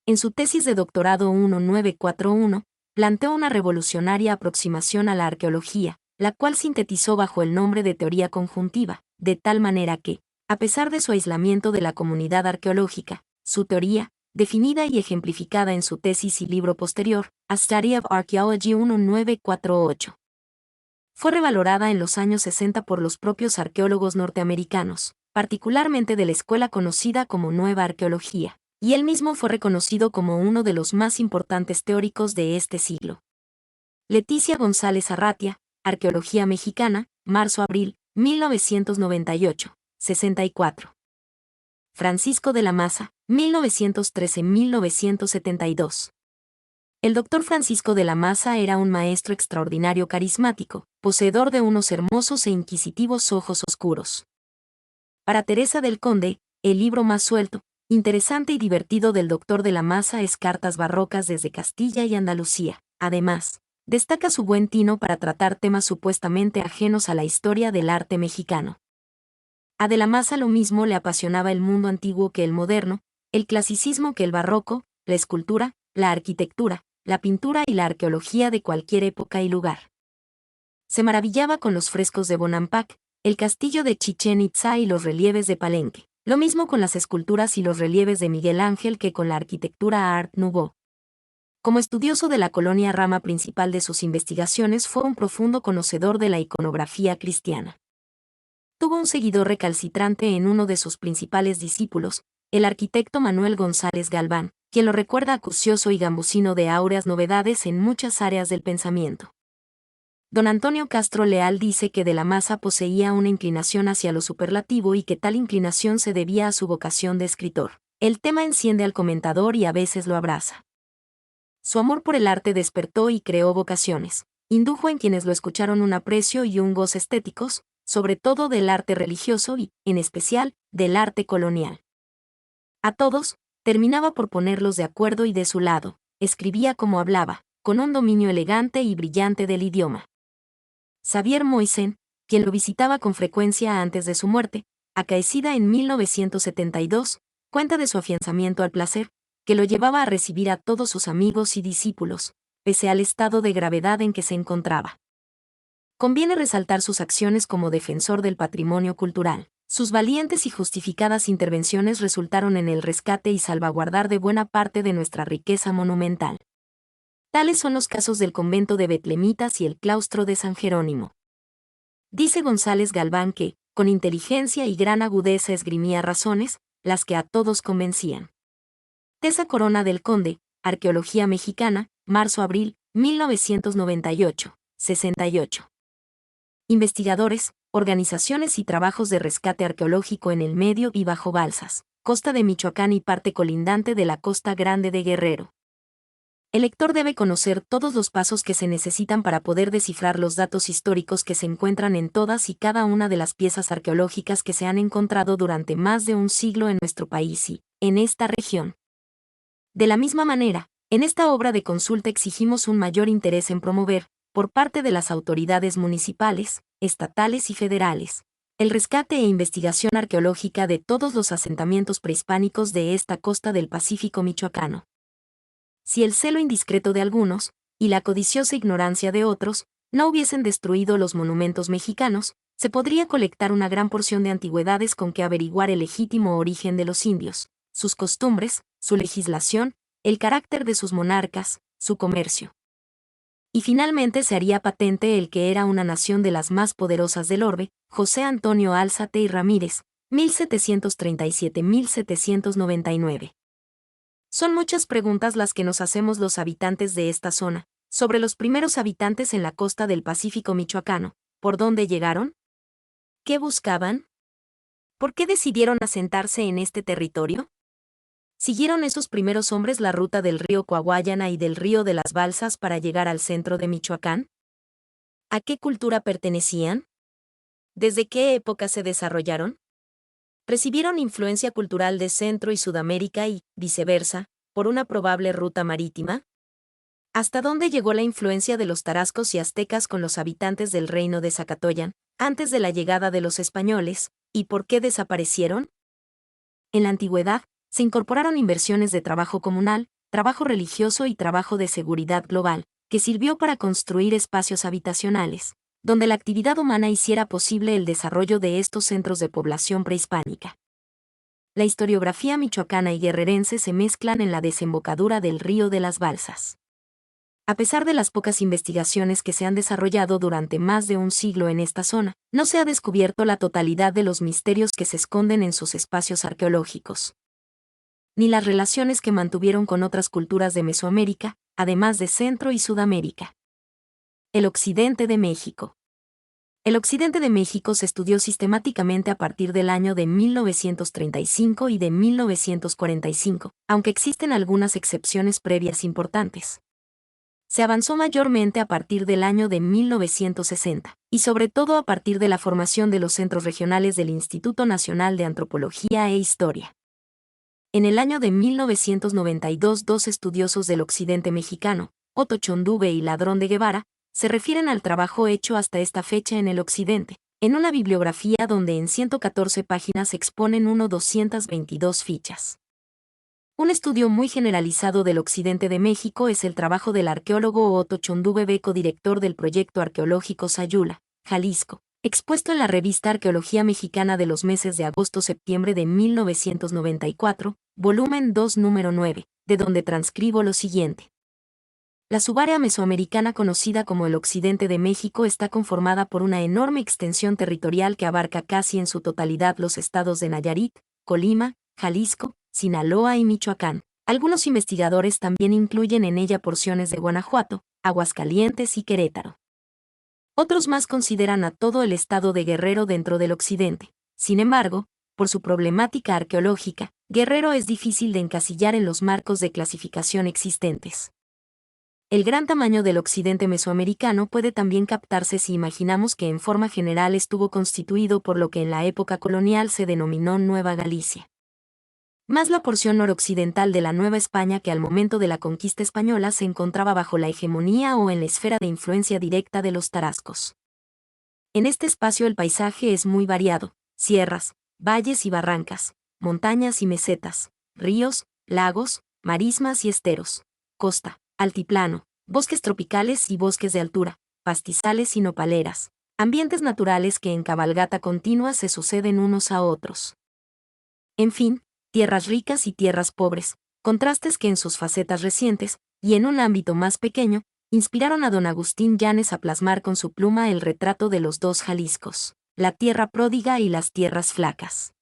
En su tesis de doctorado 1941, planteó una revolucionaria aproximación a la arqueología, la cual sintetizó bajo el nombre de teoría conjuntiva, de tal manera que, a pesar de su aislamiento de la comunidad arqueológica, su teoría, definida y ejemplificada en su tesis y libro posterior, A Study of Archaeology 1948, fue revalorada en los años 60 por los propios arqueólogos norteamericanos, particularmente de la escuela conocida como Nueva Arqueología, y él mismo fue reconocido como uno de los más importantes teóricos de este siglo. Leticia González Arratia, Arqueología Mexicana, marzo-abril, 1998, 64. Francisco de la Maza, 1913-1972. El doctor Francisco de la Maza era un maestro extraordinario carismático, poseedor de unos hermosos e inquisitivos ojos oscuros. Para Teresa del Conde, el libro más suelto, interesante y divertido del doctor de la Maza es Cartas Barrocas desde Castilla y Andalucía. Además, destaca su buen tino para tratar temas supuestamente ajenos a la historia del arte mexicano. A de la Maza lo mismo le apasionaba el mundo antiguo que el moderno, el clasicismo que el barroco, la escultura, la arquitectura, la pintura y la arqueología de cualquier época y lugar. Se maravillaba con los frescos de Bonampak, el castillo de Chichén Itzá y los relieves de Palenque, lo mismo con las esculturas y los relieves de Miguel Ángel que con la arquitectura Art Nouveau. Como estudioso de la colonia, rama principal de sus investigaciones, fue un profundo conocedor de la iconografía cristiana. Tuvo un seguidor recalcitrante en uno de sus principales discípulos, el arquitecto Manuel González Galván, quien lo recuerda acucioso y gambusino de áureas novedades en muchas áreas del pensamiento. Don Antonio Castro Leal dice que de la Maza poseía una inclinación hacia lo superlativo y que tal inclinación se debía a su vocación de escritor. El tema enciende al comentador y a veces lo abraza. Su amor por el arte despertó y creó vocaciones. Indujo en quienes lo escucharon un aprecio y un goce estéticos, sobre todo del arte religioso y, en especial, del arte colonial. A todos, terminaba por ponerlos de acuerdo y de su lado. Escribía como hablaba, con un dominio elegante y brillante del idioma. Xavier Moisen, quien lo visitaba con frecuencia antes de su muerte, acaecida en 1972, cuenta de su afianzamiento al placer, que lo llevaba a recibir a todos sus amigos y discípulos, pese al estado de gravedad en que se encontraba. Conviene resaltar sus acciones como defensor del patrimonio cultural. Sus valientes y justificadas intervenciones resultaron en el rescate y salvaguardar de buena parte de nuestra riqueza monumental. Tales son los casos del convento de Betlemitas y el claustro de San Jerónimo. Dice González Galván que, con inteligencia y gran agudeza esgrimía razones, las que a todos convencían. Tesa Corona del Conde, Arqueología Mexicana, marzo-abril, 1998, 68. Investigadores, organizaciones y trabajos de rescate arqueológico en el medio y bajo balsas, costa de Michoacán y parte colindante de la Costa Grande de Guerrero. El lector debe conocer todos los pasos que se necesitan para poder descifrar los datos históricos que se encuentran en todas y cada una de las piezas arqueológicas que se han encontrado durante más de un siglo en nuestro país y, en esta región. De la misma manera, en esta obra de consulta exigimos un mayor interés en promover, por parte de las autoridades municipales, estatales y federales, el rescate e investigación arqueológica de todos los asentamientos prehispánicos de esta costa del Pacífico michoacano. Si el celo indiscreto de algunos, y la codiciosa ignorancia de otros, no hubiesen destruido los monumentos mexicanos, se podría colectar una gran porción de antigüedades con que averiguar el legítimo origen de los indios, sus costumbres, su legislación, el carácter de sus monarcas, su comercio. Y finalmente se haría patente el que era una nación de las más poderosas del orbe, José Antonio Álzate y Ramírez, 1737-1799. Son muchas preguntas las que nos hacemos los habitantes de esta zona, sobre los primeros habitantes en la costa del Pacífico michoacano. ¿Por dónde llegaron? ¿Qué buscaban? ¿Por qué decidieron asentarse en este territorio? ¿Siguieron esos primeros hombres la ruta del río Coahuayana y del río de las Balsas para llegar al centro de Michoacán? ¿A qué cultura pertenecían? ¿Desde qué época se desarrollaron? ¿Recibieron influencia cultural de Centro y Sudamérica y, viceversa, por una probable ruta marítima? ¿Hasta dónde llegó la influencia de los tarascos y aztecas con los habitantes del reino de Zacatoyan, antes de la llegada de los españoles, y por qué desaparecieron? En la antigüedad, se incorporaron inversiones de trabajo comunal, trabajo religioso y trabajo de seguridad global, que sirvió para construir espacios habitacionales, donde la actividad humana hiciera posible el desarrollo de estos centros de población prehispánica. La historiografía michoacana y guerrerense se mezclan en la desembocadura del río de las Balsas. A pesar de las pocas investigaciones que se han desarrollado durante más de un siglo en esta zona, no se ha descubierto la totalidad de los misterios que se esconden en sus espacios arqueológicos, ni las relaciones que mantuvieron con otras culturas de Mesoamérica, además de Centro y Sudamérica. El occidente de México. El occidente de México se estudió sistemáticamente a partir del año de 1935 y de 1945, aunque existen algunas excepciones previas importantes. Se avanzó mayormente a partir del año de 1960, y sobre todo a partir de la formación de los centros regionales del Instituto Nacional de Antropología e Historia. En el año de 1992, dos estudiosos del occidente mexicano, Otto Chondube y Ladrón de Guevara, se refieren al trabajo hecho hasta esta fecha en el occidente, en una bibliografía donde en 114 páginas exponen 222 fichas. Un estudio muy generalizado del occidente de México es el trabajo del arqueólogo Otto Chondube, codirector del proyecto arqueológico Sayula, Jalisco, expuesto en la revista Arqueología Mexicana de los meses de agosto-septiembre de 1994, volumen 2, número 9, de donde transcribo lo siguiente. La subárea mesoamericana conocida como el occidente de México está conformada por una enorme extensión territorial que abarca casi en su totalidad los estados de Nayarit, Colima, Jalisco, Sinaloa y Michoacán. Algunos investigadores también incluyen en ella porciones de Guanajuato, Aguascalientes y Querétaro. Otros más consideran a todo el estado de Guerrero dentro del occidente. Sin embargo, por su problemática arqueológica, Guerrero es difícil de encasillar en los marcos de clasificación existentes. El gran tamaño del occidente mesoamericano puede también captarse si imaginamos que en forma general estuvo constituido por lo que en la época colonial se denominó Nueva Galicia, más la porción noroccidental de la Nueva España que al momento de la conquista española se encontraba bajo la hegemonía o en la esfera de influencia directa de los tarascos. En este espacio el paisaje es muy variado: sierras, valles y barrancas, montañas y mesetas, ríos, lagos, marismas y esteros, costa, altiplano, bosques tropicales y bosques de altura, pastizales y nopaleras, ambientes naturales que en cabalgata continua se suceden unos a otros. En fin, tierras ricas y tierras pobres, contrastes que en sus facetas recientes, y en un ámbito más pequeño, inspiraron a don Agustín Llanes a plasmar con su pluma el retrato de los dos Jaliscos, la tierra pródiga y las tierras flacas.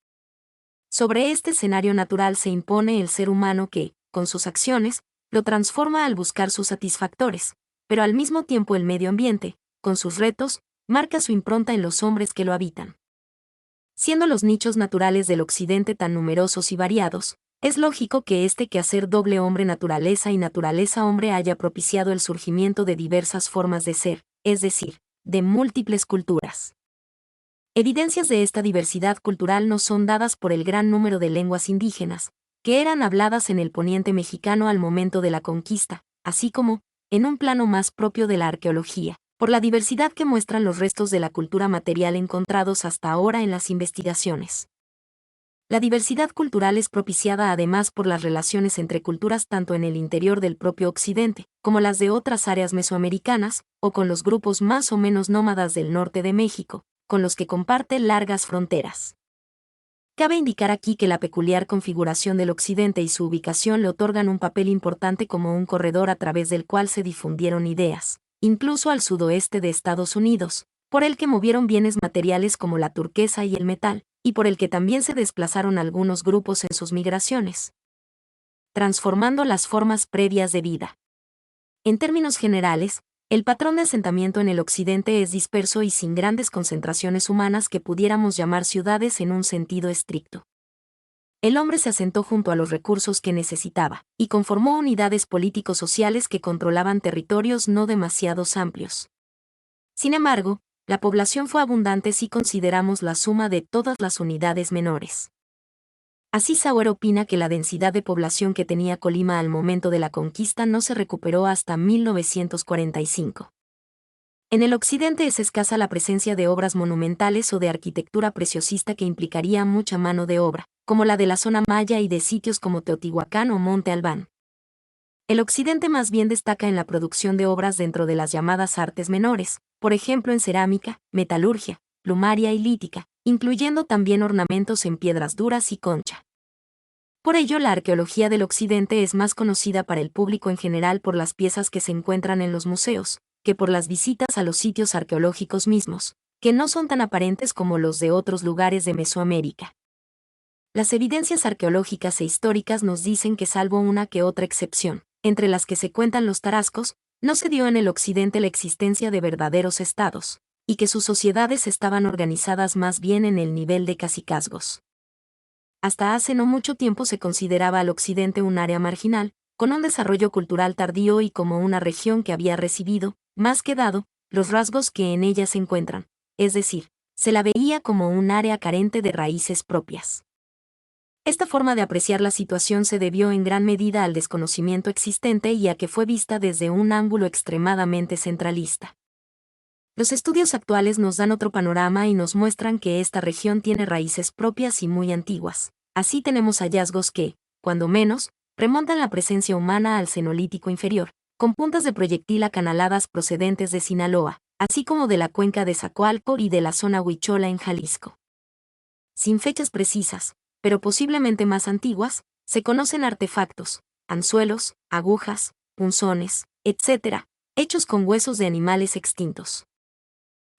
Sobre este escenario natural se impone el ser humano que, con sus acciones, lo transforma al buscar sus satisfactores, pero al mismo tiempo el medio ambiente, con sus retos, marca su impronta en los hombres que lo habitan. Siendo los nichos naturales del occidente tan numerosos y variados, es lógico que este quehacer doble hombre-naturaleza y naturaleza-hombre haya propiciado el surgimiento de diversas formas de ser, es decir, de múltiples culturas. Evidencias de esta diversidad cultural nos son dadas por el gran número de lenguas indígenas, que eran habladas en el poniente mexicano al momento de la conquista, así como, en un plano más propio de la arqueología, por la diversidad que muestran los restos de la cultura material encontrados hasta ahora en las investigaciones. La diversidad cultural es propiciada además por las relaciones entre culturas tanto en el interior del propio Occidente, como las de otras áreas mesoamericanas, o con los grupos más o menos nómadas del norte de México, con los que comparte largas fronteras. Cabe indicar aquí que la peculiar configuración del Occidente y su ubicación le otorgan un papel importante como un corredor a través del cual se difundieron ideas, incluso al sudoeste de Estados Unidos, por el que movieron bienes materiales como la turquesa y el metal, y por el que también se desplazaron algunos grupos en sus migraciones, transformando las formas previas de vida. En términos generales, el patrón de asentamiento en el occidente es disperso y sin grandes concentraciones humanas que pudiéramos llamar ciudades en un sentido estricto. El hombre se asentó junto a los recursos que necesitaba, y conformó unidades político-sociales que controlaban territorios no demasiado amplios. Sin embargo, la población fue abundante si consideramos la suma de todas las unidades menores. Así Sauer opina que la densidad de población que tenía Colima al momento de la conquista no se recuperó hasta 1945. En el occidente es escasa la presencia de obras monumentales o de arquitectura preciosista que implicaría mucha mano de obra, como la de la zona maya y de sitios como Teotihuacán o Monte Albán. El occidente más bien destaca en la producción de obras dentro de las llamadas artes menores, por ejemplo en cerámica, metalurgia, plumaria y lítica, incluyendo también ornamentos en piedras duras y concha. Por ello, la arqueología del occidente es más conocida para el público en general por las piezas que se encuentran en los museos, que por las visitas a los sitios arqueológicos mismos, que no son tan aparentes como los de otros lugares de Mesoamérica. Las evidencias arqueológicas e históricas nos dicen que salvo una que otra excepción, entre las que se cuentan los tarascos, no se dio en el occidente la existencia de verdaderos estados, y que sus sociedades estaban organizadas más bien en el nivel de cacicazgos. Hasta hace no mucho tiempo se consideraba al occidente un área marginal, con un desarrollo cultural tardío y como una región que había recibido, más que dado, los rasgos que en ella se encuentran, es decir, se la veía como un área carente de raíces propias. Esta forma de apreciar la situación se debió en gran medida al desconocimiento existente y a que fue vista desde un ángulo extremadamente centralista. Los estudios actuales nos dan otro panorama y nos muestran que esta región tiene raíces propias y muy antiguas. Así tenemos hallazgos que, cuando menos, remontan la presencia humana al Cenolítico inferior, con puntas de proyectil acanaladas procedentes de Sinaloa, así como de la cuenca de Zacoalco y de la zona Huichola en Jalisco. Sin fechas precisas, pero posiblemente más antiguas, se conocen artefactos, anzuelos, agujas, punzones, etc., hechos con huesos de animales extintos.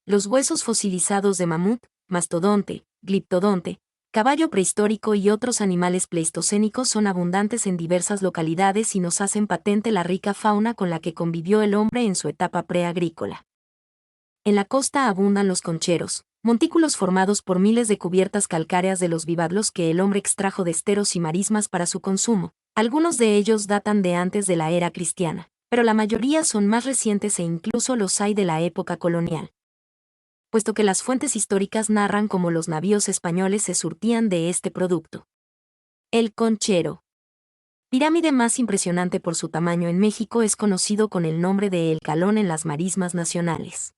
Los huesos fosilizados de mamut, mastodonte, gliptodonte, caballo prehistórico y otros animales pleistocénicos son abundantes en diversas localidades y nos hacen patente la rica fauna con la que convivió el hombre en su etapa preagrícola. En la costa abundan los concheros, montículos formados por miles de cubiertas calcáreas de los bivalvos que el hombre extrajo de esteros y marismas para su consumo. Algunos de ellos datan de antes de la era cristiana, pero la mayoría son más recientes e incluso los hay de la época colonial, puesto que las fuentes históricas narran cómo los navíos españoles se surtían de este producto. El conchero. Pirámide más impresionante por su tamaño en México, es conocido con el nombre de El Calón en las marismas nacionales.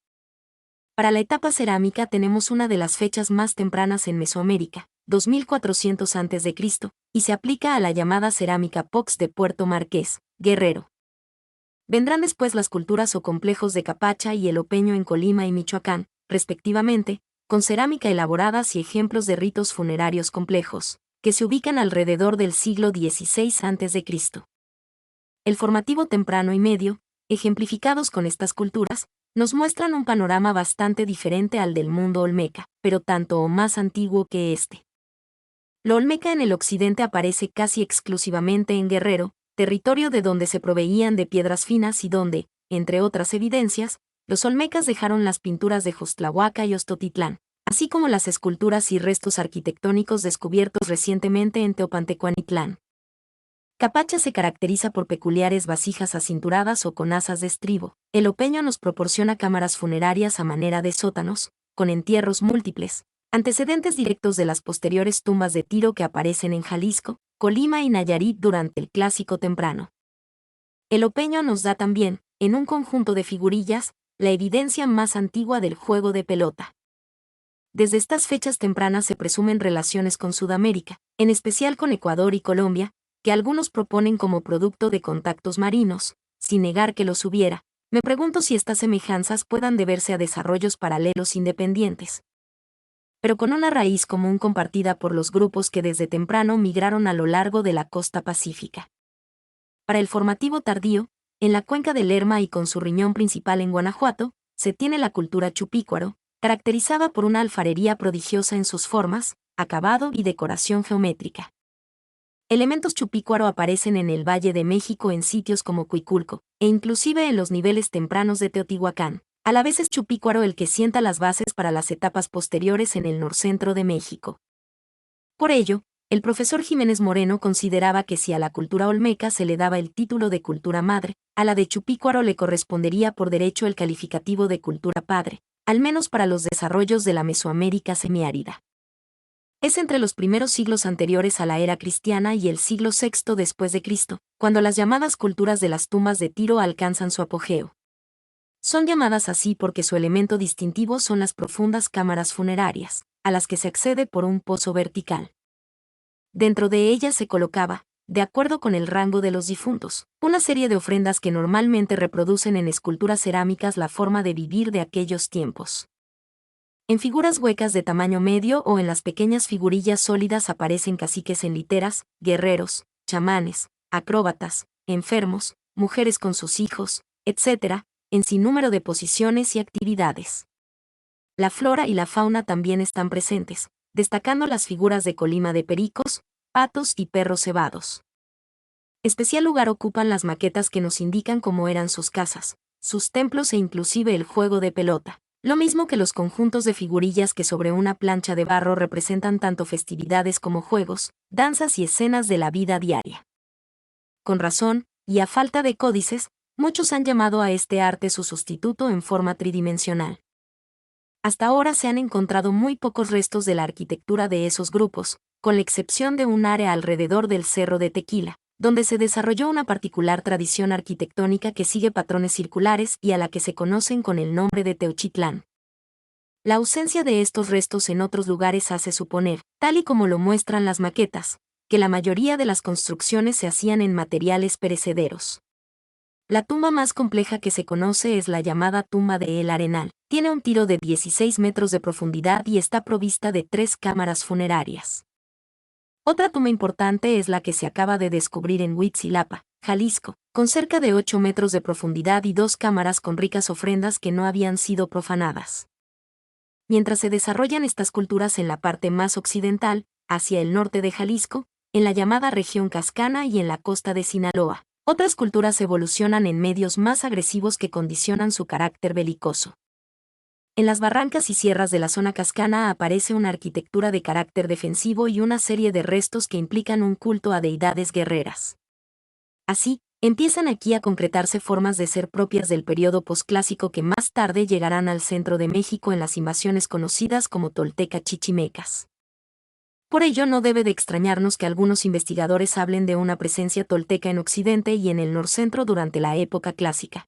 Para la etapa cerámica tenemos una de las fechas más tempranas en Mesoamérica, 2400 a.C., y se aplica a la llamada cerámica Pox de Puerto Marqués, Guerrero. Vendrán después las culturas o complejos de Capacha y el Opeño en Colima y Michoacán, respectivamente, con cerámica elaboradas y ejemplos de ritos funerarios complejos, que se ubican alrededor del siglo XVI a.C. El formativo temprano y medio, ejemplificados con estas culturas, nos muestran un panorama bastante diferente al del mundo olmeca, pero tanto o más antiguo que este. Lo olmeca en el occidente aparece casi exclusivamente en Guerrero, territorio de donde se proveían de piedras finas y donde, entre otras evidencias, los olmecas dejaron las pinturas de Jostlahuaca y Ostotitlán, así como las esculturas y restos arquitectónicos descubiertos recientemente en Teopantecuanitlán. Capacha se caracteriza por peculiares vasijas acinturadas o con asas de estribo. El opeño nos proporciona cámaras funerarias a manera de sótanos, con entierros múltiples, antecedentes directos de las posteriores tumbas de Tiro que aparecen en Jalisco, Colima y Nayarit durante el Clásico temprano. El opeño nos da también, en un conjunto de figurillas, la evidencia más antigua del juego de pelota. Desde estas fechas tempranas se presumen relaciones con Sudamérica, en especial con Ecuador y Colombia, que algunos proponen como producto de contactos marinos, sin negar que los hubiera. Me pregunto si estas semejanzas puedan deberse a desarrollos paralelos independientes, pero con una raíz común compartida por los grupos que desde temprano migraron a lo largo de la costa pacífica. Para el formativo tardío, en la cuenca del Lerma y con su riñón principal en Guanajuato, se tiene la cultura chupícuaro, caracterizada por una alfarería prodigiosa en sus formas, acabado y decoración geométrica. Elementos chupícuaro aparecen en el Valle de México en sitios como Cuiculco, e inclusive en los niveles tempranos de Teotihuacán. A la vez es chupícuaro el que sienta las bases para las etapas posteriores en el norcentro de México. Por ello, el profesor Jiménez Moreno consideraba que si a la cultura olmeca se le daba el título de cultura madre, a la de chupícuaro le correspondería por derecho el calificativo de cultura padre, al menos para los desarrollos de la Mesoamérica semiárida. Es entre los primeros siglos anteriores a la era cristiana y el siglo VI después de Cristo, cuando las llamadas culturas de las tumbas de Tiro alcanzan su apogeo. Son llamadas así porque su elemento distintivo son las profundas cámaras funerarias, a las que se accede por un pozo vertical. Dentro de ellas se colocaba, de acuerdo con el rango de los difuntos, una serie de ofrendas que normalmente reproducen en esculturas cerámicas la forma de vivir de aquellos tiempos. En figuras huecas de tamaño medio o en las pequeñas figurillas sólidas aparecen caciques en literas, guerreros, chamanes, acróbatas, enfermos, mujeres con sus hijos, etc., en sinnúmero de posiciones y actividades. La flora y la fauna también están presentes, destacando las figuras de Colima de pericos, patos y perros cebados. Especial lugar ocupan las maquetas que nos indican cómo eran sus casas, sus templos e inclusive el juego de pelota. Lo mismo que los conjuntos de figurillas que sobre una plancha de barro representan tanto festividades como juegos, danzas y escenas de la vida diaria. Con razón, y a falta de códices, muchos han llamado a este arte su sustituto en forma tridimensional. Hasta ahora se han encontrado muy pocos restos de la arquitectura de esos grupos, con la excepción de un área alrededor del Cerro de Tequila, donde se desarrolló una particular tradición arquitectónica que sigue patrones circulares y a la que se conocen con el nombre de Teochitlán. La ausencia de estos restos en otros lugares hace suponer, tal y como lo muestran las maquetas, que la mayoría de las construcciones se hacían en materiales perecederos. La tumba más compleja que se conoce es la llamada tumba de El Arenal. Tiene un tiro de 16 metros de profundidad y está provista de 3 cámaras funerarias. Otra tumba importante es la que se acaba de descubrir en Huitzilapa, Jalisco, con cerca de 8 metros de profundidad y 2 cámaras con ricas ofrendas que no habían sido profanadas. Mientras se desarrollan estas culturas en la parte más occidental, hacia el norte de Jalisco, en la llamada región Cascana y en la costa de Sinaloa, otras culturas evolucionan en medios más agresivos que condicionan su carácter belicoso. En las barrancas y sierras de la zona cascana aparece una arquitectura de carácter defensivo y una serie de restos que implican un culto a deidades guerreras. Así, empiezan aquí a concretarse formas de ser propias del periodo posclásico que más tarde llegarán al centro de México en las invasiones conocidas como tolteca-chichimecas. Por ello no debe de extrañarnos que algunos investigadores hablen de una presencia tolteca en Occidente y en el norcentro durante la época clásica.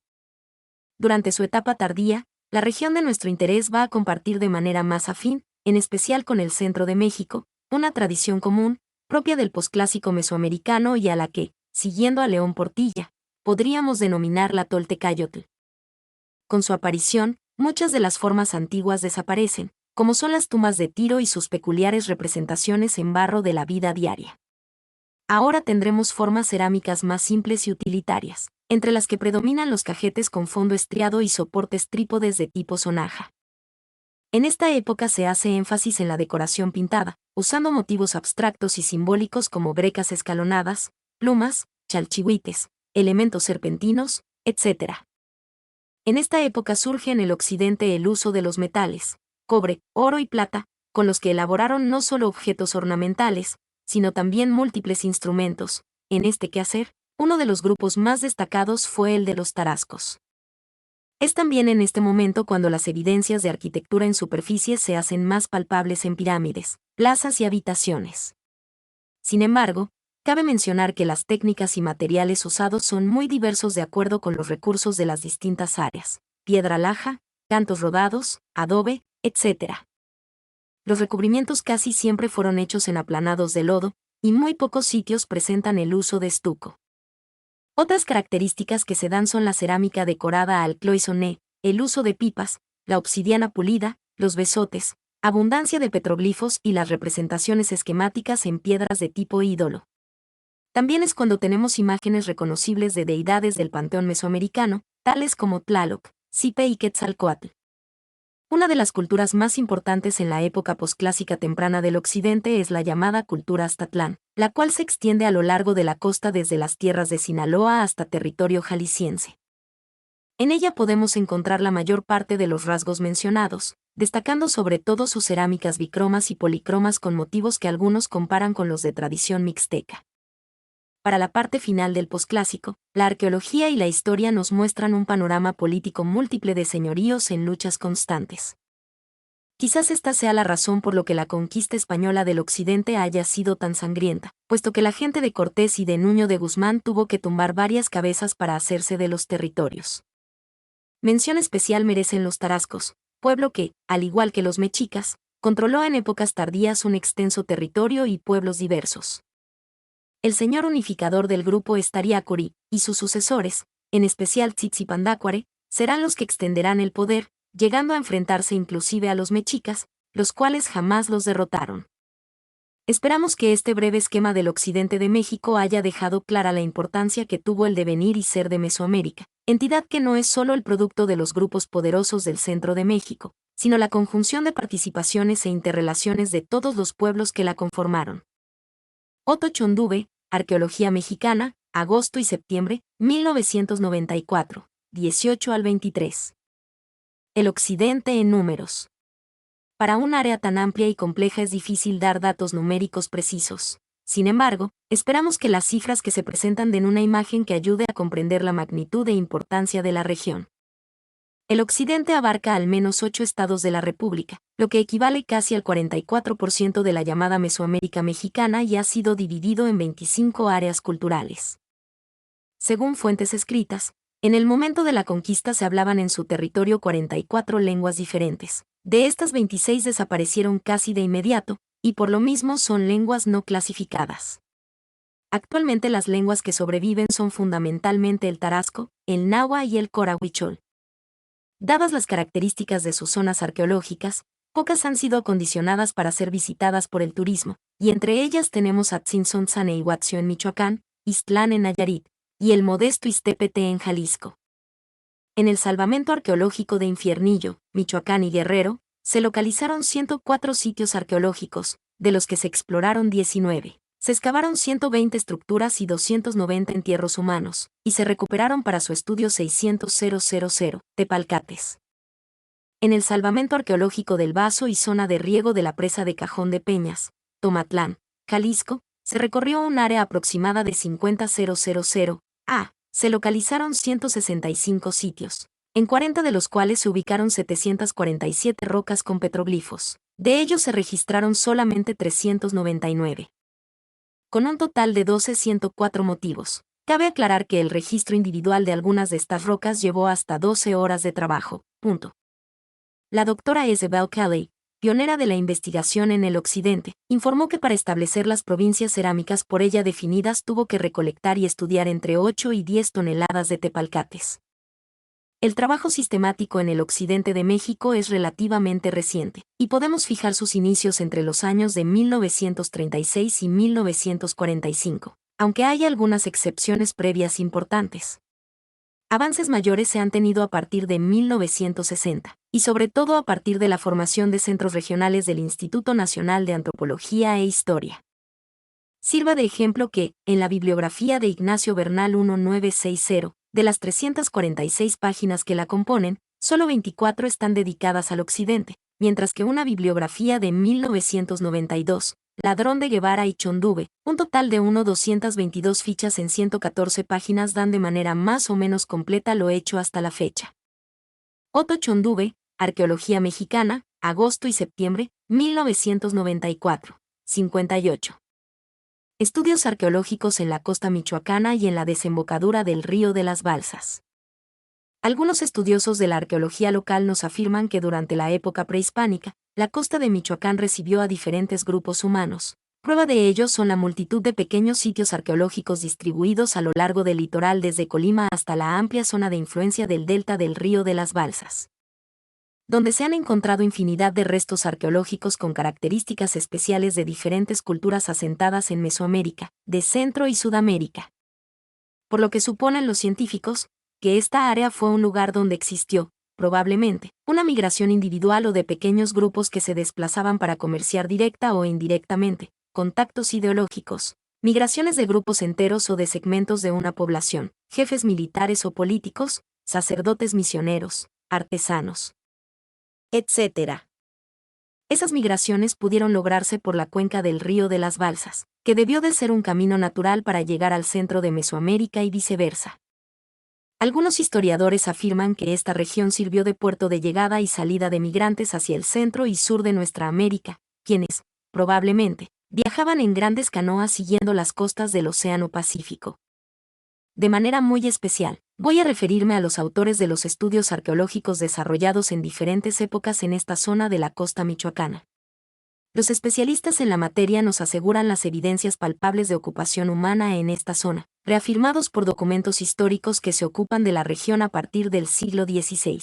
Durante su etapa tardía, la región de nuestro interés va a compartir de manera más afín, en especial con el centro de México, una tradición común, propia del posclásico mesoamericano y a la que, siguiendo a León Portilla, podríamos denominar la Toltecayotl. Con su aparición, muchas de las formas antiguas desaparecen, como son las tumbas de Tiro y sus peculiares representaciones en barro de la vida diaria. Ahora tendremos formas cerámicas más simples y utilitarias, entre las que predominan los cajetes con fondo estriado y soportes trípodes de tipo sonaja. En esta época se hace énfasis en la decoración pintada, usando motivos abstractos y simbólicos como grecas escalonadas, plumas, chalchihuites, elementos serpentinos, etc. En esta época surge en el occidente el uso de los metales, cobre, oro y plata, con los que elaboraron no solo objetos ornamentales, sino también múltiples instrumentos. En este quehacer, uno de los grupos más destacados fue el de los tarascos. Es también en este momento cuando las evidencias de arquitectura en superficie se hacen más palpables en pirámides, plazas y habitaciones. Sin embargo, cabe mencionar que las técnicas y materiales usados son muy diversos de acuerdo con los recursos de las distintas áreas: piedra laja, cantos rodados, adobe, etc. Los recubrimientos casi siempre fueron hechos en aplanados de lodo, y muy pocos sitios presentan el uso de estuco. Otras características que se dan son la cerámica decorada al cloisonné, el uso de pipas, la obsidiana pulida, los besotes, abundancia de petroglifos y las representaciones esquemáticas en piedras de tipo ídolo. También es cuando tenemos imágenes reconocibles de deidades del panteón mesoamericano, tales como Tlaloc, Xipe y Quetzalcóatl. Una de las culturas más importantes en la época posclásica temprana del occidente es la llamada cultura Aztatlán, la cual se extiende a lo largo de la costa desde las tierras de Sinaloa hasta territorio jalisciense. En ella podemos encontrar la mayor parte de los rasgos mencionados, destacando sobre todo sus cerámicas bicromas y policromas con motivos que algunos comparan con los de tradición mixteca. Para la parte final del posclásico, la arqueología y la historia nos muestran un panorama político múltiple de señoríos en luchas constantes. Quizás esta sea la razón por lo que la conquista española del occidente haya sido tan sangrienta, puesto que la gente de Cortés y de Nuño de Guzmán tuvo que tumbar varias cabezas para hacerse de los territorios. Mención especial merecen los tarascos, pueblo que, al igual que los mexicas, controló en épocas tardías un extenso territorio y pueblos diversos. El señor unificador del grupo es Tariacori, y sus sucesores, en especial Tzitzipandácuare, serán los que extenderán el poder, llegando a enfrentarse inclusive a los mexicas, los cuales jamás los derrotaron. Esperamos que este breve esquema del occidente de México haya dejado clara la importancia que tuvo el devenir y ser de Mesoamérica, entidad que no es solo el producto de los grupos poderosos del centro de México, sino la conjunción de participaciones e interrelaciones de todos los pueblos que la conformaron. Otto Chondube, Arqueología Mexicana, agosto y septiembre, 1994, 18 al 23. El occidente en números. Para un área tan amplia y compleja es difícil dar datos numéricos precisos. Sin embargo, esperamos que las cifras que se presentan den una imagen que ayude a comprender la magnitud e importancia de la región. El occidente abarca al menos 8 estados de la República, lo que equivale casi al 44% de la llamada Mesoamérica mexicana y ha sido dividido en 25 áreas culturales. Según fuentes escritas, en el momento de la conquista se hablaban en su territorio 44 lenguas diferentes. De estas 26 desaparecieron casi de inmediato, y por lo mismo son lenguas no clasificadas. Actualmente las lenguas que sobreviven son fundamentalmente el tarasco, el náhuatl y el cora-huichol. Dadas las características de sus zonas arqueológicas, pocas han sido acondicionadas para ser visitadas por el turismo, y entre ellas tenemos Atzinzón-Tzane y Huatzio en Michoacán, Ixtlán en Nayarit, y el modesto Ixtepete en Jalisco. En el salvamento arqueológico de Infiernillo, Michoacán y Guerrero, se localizaron 104 sitios arqueológicos, de los que se exploraron 19. Se excavaron 120 estructuras y 290 entierros humanos, y se recuperaron para su estudio 600,000 tepalcates. En el salvamento arqueológico del Baso y zona de riego de la presa de Cajón de Peñas, Tomatlán, Jalisco, se recorrió un área aproximada de 50,000 ha. Se localizaron 165 sitios, en 40 de los cuales se ubicaron 747 rocas con petroglifos. De ellos se registraron solamente 399. Con un total de 12,104 motivos. Cabe aclarar que el registro individual de algunas de estas rocas llevó hasta 12 horas de trabajo. La doctora Isabel Kelly, pionera de la investigación en el occidente, informó que para establecer las provincias cerámicas por ella definidas tuvo que recolectar y estudiar entre 8 y 10 toneladas de tepalcates. El trabajo sistemático en el occidente de México es relativamente reciente, y podemos fijar sus inicios entre los años de 1936 y 1945, aunque hay algunas excepciones previas importantes. Avances mayores se han tenido a partir de 1960, y sobre todo a partir de la formación de centros regionales del Instituto Nacional de Antropología e Historia. Sirva de ejemplo que, en la bibliografía de Ignacio Bernal 1960, De las 346 páginas que la componen, solo 24 están dedicadas al occidente, mientras que una bibliografía de 1992, Ladrón de Guevara y Chondube, un total de 222 fichas en 114 páginas dan de manera más o menos completa lo hecho hasta la fecha. Otto Chondube, Arqueología Mexicana, agosto y septiembre, 1994, 58. Estudios arqueológicos en la costa michoacana y en la desembocadura del río de las Balsas. Algunos estudiosos de la arqueología local nos afirman que durante la época prehispánica, la costa de Michoacán recibió a diferentes grupos humanos. Prueba de ello son la multitud de pequeños sitios arqueológicos distribuidos a lo largo del litoral desde Colima hasta la amplia zona de influencia del delta del río de las Balsas, donde se han encontrado infinidad de restos arqueológicos con características especiales de diferentes culturas asentadas en Mesoamérica, de Centro y Sudamérica. Por lo que suponen los científicos, que esta área fue un lugar donde existió, probablemente, una migración individual o de pequeños grupos que se desplazaban para comerciar directa o indirectamente, contactos ideológicos, migraciones de grupos enteros o de segmentos de una población, jefes militares o políticos, sacerdotes misioneros, artesanos, etc. Esas migraciones pudieron lograrse por la cuenca del río de las Balsas, que debió de ser un camino natural para llegar al centro de Mesoamérica y viceversa. Algunos historiadores afirman que esta región sirvió de puerto de llegada y salida de migrantes hacia el centro y sur de nuestra América, quienes, probablemente, viajaban en grandes canoas siguiendo las costas del Océano Pacífico. De manera muy especial, voy a referirme a los autores de los estudios arqueológicos desarrollados en diferentes épocas en esta zona de la costa michoacana. Los especialistas en la materia nos aseguran las evidencias palpables de ocupación humana en esta zona, reafirmados por documentos históricos que se ocupan de la región a partir del siglo XVI.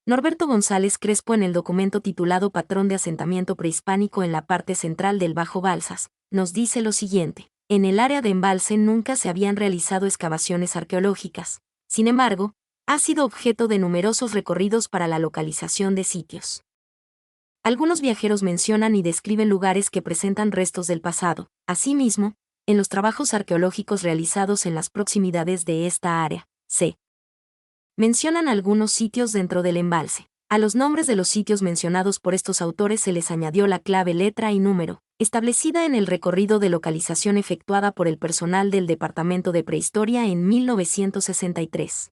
Norberto González Crespo, en el documento titulado Patrón de asentamiento prehispánico en la parte central del Bajo Balsas, nos dice lo siguiente: en el área de embalse nunca se habían realizado excavaciones arqueológicas. Sin embargo, ha sido objeto de numerosos recorridos para la localización de sitios. Algunos viajeros mencionan y describen lugares que presentan restos del pasado. Asimismo, en los trabajos arqueológicos realizados en las proximidades de esta área, se mencionan algunos sitios dentro del embalse. A los nombres de los sitios mencionados por estos autores se les añadió la clave letra y número, establecida en el recorrido de localización efectuada por el personal del Departamento de Prehistoria en 1963.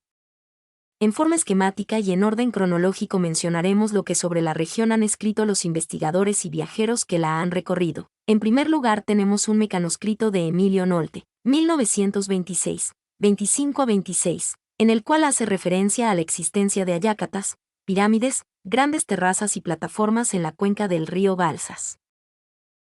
En forma esquemática y en orden cronológico mencionaremos lo que sobre la región han escrito los investigadores y viajeros que la han recorrido. En primer lugar tenemos un mecanoscrito de Emilio Nolte, 1926, 25-26, en el cual hace referencia a la existencia de ayácatas, pirámides, grandes terrazas y plataformas en la cuenca del río Balsas.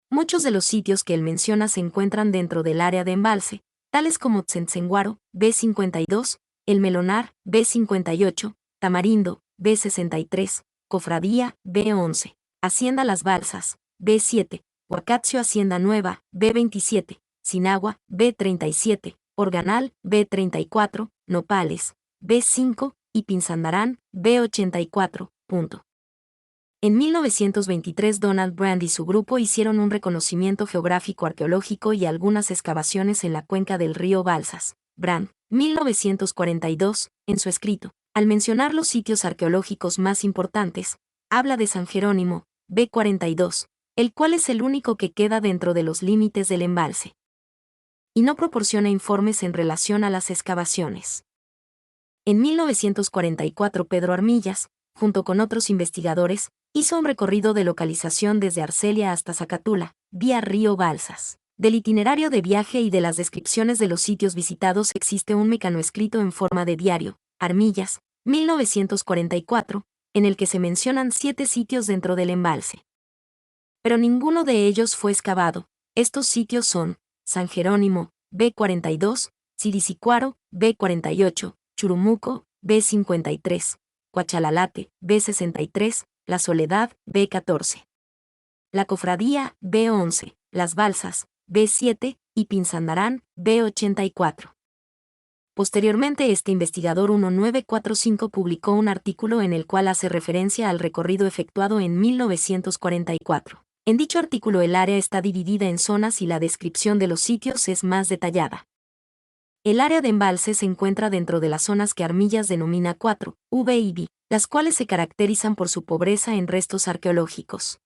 Muchos de los sitios que él menciona se encuentran dentro del área de embalse, tales como Tzentzenguaro, B52, El Melonar, B58, Tamarindo, B63, Cofradía, B11, Hacienda Las Balsas, B7, Huacatio Hacienda Nueva, B27, Sinagua, B37, Organal, B34, Nopales, B5, y Pinzandarán, B84. En 1923 Donald Brand y su grupo hicieron un reconocimiento geográfico arqueológico y algunas excavaciones en la cuenca del río Balsas. Brand, 1942, en su escrito, al mencionar los sitios arqueológicos más importantes, habla de San Jerónimo, B42, el cual es el único que queda dentro de los límites del embalse, y no proporciona informes en relación a las excavaciones. En 1944 Pedro Armillas, junto con otros investigadores, hizo un recorrido de localización desde Arcelia hasta Zacatula, vía río Balsas. Del itinerario de viaje y de las descripciones de los sitios visitados existe un mecanoescrito en forma de diario, Armillas, 1944, en el que se mencionan 7 sitios dentro del embalse. Pero ninguno de ellos fue excavado. Estos sitios son San Jerónimo, B42, Ciricicuaro, B48, Churumuco, B53, Cuachalalate, B63, La Soledad, B14. La Cofradía, B11, Las Balsas, B7, y Pinzandarán, B84. Posteriormente este investigador 1945 publicó un artículo en el cual hace referencia al recorrido efectuado en 1944. En dicho artículo el área está dividida en zonas y la descripción de los sitios es más detallada. El área de embalse se encuentra dentro de las zonas que Armillas denomina 4, V y B, las cuales se caracterizan por su pobreza en restos arqueológicos.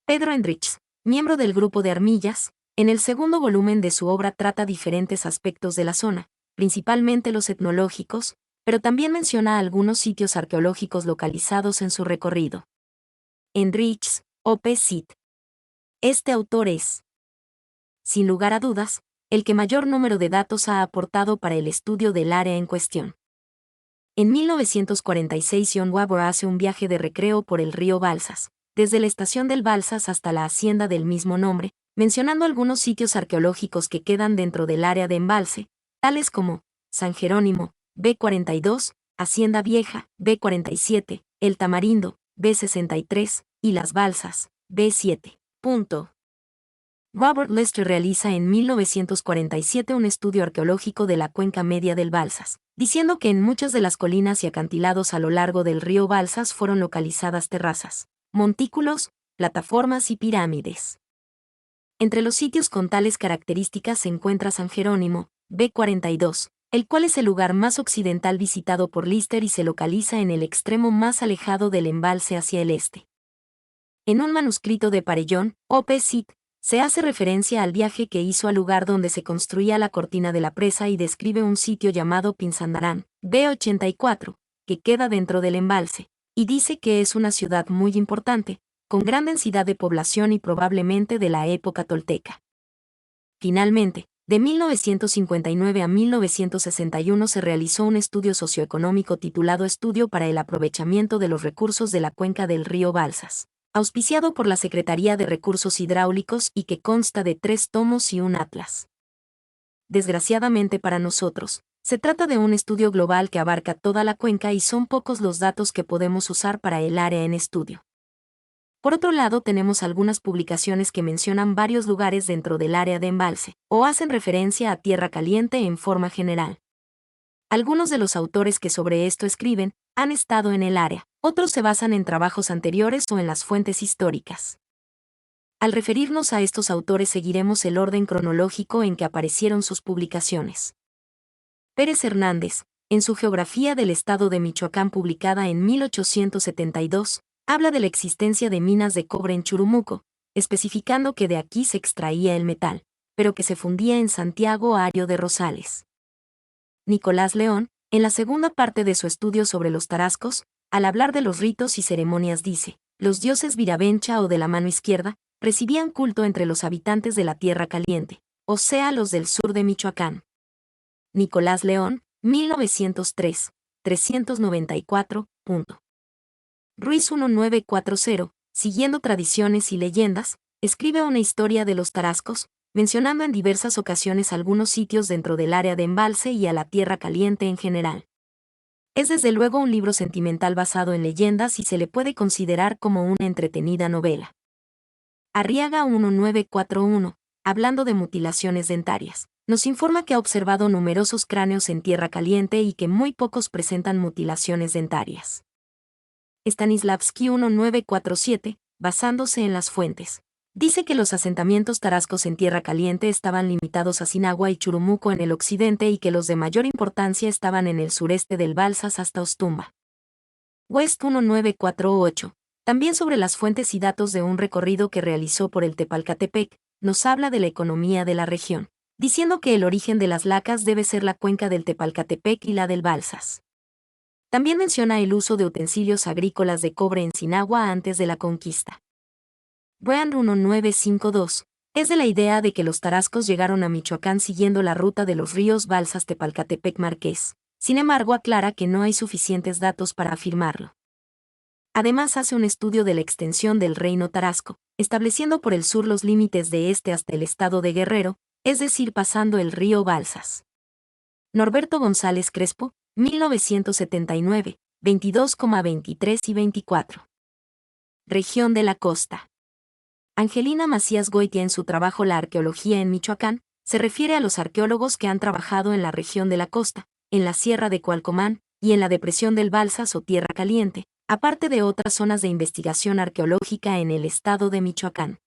Pedro Enrichs, miembro del grupo de Armillas, en el segundo volumen de su obra trata diferentes aspectos de la zona, principalmente los etnológicos, pero también menciona algunos sitios arqueológicos localizados en su recorrido. Enrichs, O.P. Cit. Este autor es, sin lugar a dudas, el que mayor número de datos ha aportado para el estudio del área en cuestión. En 1946 John Waber hace un viaje de recreo por el río Balsas, desde la estación del Balsas hasta la hacienda del mismo nombre, mencionando algunos sitios arqueológicos que quedan dentro del área de embalse, tales como San Jerónimo, B42, Hacienda Vieja, B47, El Tamarindo, B63, y Las Balsas, B7. Robert Lester realiza en 1947 un estudio arqueológico de la cuenca media del Balsas, diciendo que en muchas de las colinas y acantilados a lo largo del río Balsas fueron localizadas terrazas, montículos, plataformas y pirámides. Entre los sitios con tales características se encuentra San Jerónimo, B42, el cual es el lugar más occidental visitado por Lister y se localiza en el extremo más alejado del embalse hacia el este. En un manuscrito de Parellón, O.P. Cit, se hace referencia al viaje que hizo al lugar donde se construía la cortina de la presa y describe un sitio llamado Pinsandarán, B84, que queda dentro del embalse, y dice que es una ciudad muy importante, con gran densidad de población y probablemente de la época tolteca. Finalmente, de 1959 a 1961 se realizó un estudio socioeconómico titulado Estudio para el aprovechamiento de los recursos de la cuenca del río Balsas, auspiciado por la Secretaría de Recursos Hidráulicos y que consta de 3 tomos y un atlas. Desgraciadamente para nosotros, se trata de un estudio global que abarca toda la cuenca y son pocos los datos que podemos usar para el área en estudio. Por otro lado, tenemos algunas publicaciones que mencionan varios lugares dentro del área de embalse, o hacen referencia a tierra caliente en forma general. Algunos de los autores que sobre esto escriben han estado en el área, otros se basan en trabajos anteriores o en las fuentes históricas. Al referirnos a estos autores seguiremos el orden cronológico en que aparecieron sus publicaciones. Pérez Hernández, en su Geografía del Estado de Michoacán publicada en 1872, habla de la existencia de minas de cobre en Churumuco, especificando que de aquí se extraía el metal, pero que se fundía en Santiago Ario de Rosales. Nicolás León, en la segunda parte de su estudio sobre los tarascos, al hablar de los ritos y ceremonias dice, los dioses Viravencha o de la mano izquierda, recibían culto entre los habitantes de la Tierra Caliente, o sea los del sur de Michoacán. Nicolás León, 1903, 394. Ruiz 1940, siguiendo tradiciones y leyendas, escribe una historia de los tarascos, mencionando en diversas ocasiones algunos sitios dentro del área de embalse y a la Tierra Caliente en general. Es desde luego un libro sentimental basado en leyendas y se le puede considerar como una entretenida novela. Arriaga 1941, hablando de mutilaciones dentarias, nos informa que ha observado numerosos cráneos en Tierra Caliente y que muy pocos presentan mutilaciones dentarias. Stanislavski 1947, basándose en las fuentes, dice que los asentamientos tarascos en Tierra Caliente estaban limitados a Sinagua y Churumuco en el occidente y que los de mayor importancia estaban en el sureste del Balsas hasta Ostumba. West 1948, también sobre las fuentes y datos de un recorrido que realizó por el Tepalcatepec, nos habla de la economía de la región, diciendo que el origen de las lacas debe ser la cuenca del Tepalcatepec y la del Balsas. También menciona el uso de utensilios agrícolas de cobre en Sinagua antes de la conquista. Brand 1952 es de la idea de que los tarascos llegaron a Michoacán siguiendo la ruta de los ríos Balsas Tepalcatepec Marqués. Sin embargo, aclara que no hay suficientes datos para afirmarlo. Además, hace un estudio de la extensión del reino tarasco, estableciendo por el sur los límites de este hasta el estado de Guerrero, es decir, pasando el río Balsas. Norberto González Crespo, 1979, 22,23 y 24. Región de la Costa. Angelina Macías Goitia en su trabajo La arqueología en Michoacán, se refiere a los arqueólogos que han trabajado en la región de la costa, en la Sierra de Cualcomán, y en la depresión del Balsas o Tierra Caliente, aparte de otras zonas de investigación arqueológica en el estado de Michoacán.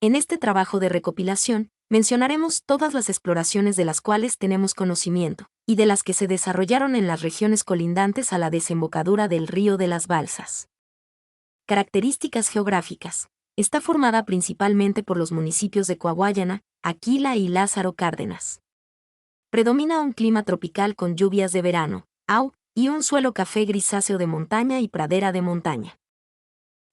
En este trabajo de recopilación, mencionaremos todas las exploraciones de las cuales tenemos conocimiento, y de las que se desarrollaron en las regiones colindantes a la desembocadura del río de las Balsas. Características geográficas. Está formada principalmente por los municipios de Coahuayana, Aquila y Lázaro Cárdenas. Predomina un clima tropical con lluvias de verano, y un suelo café grisáceo de montaña y pradera de montaña.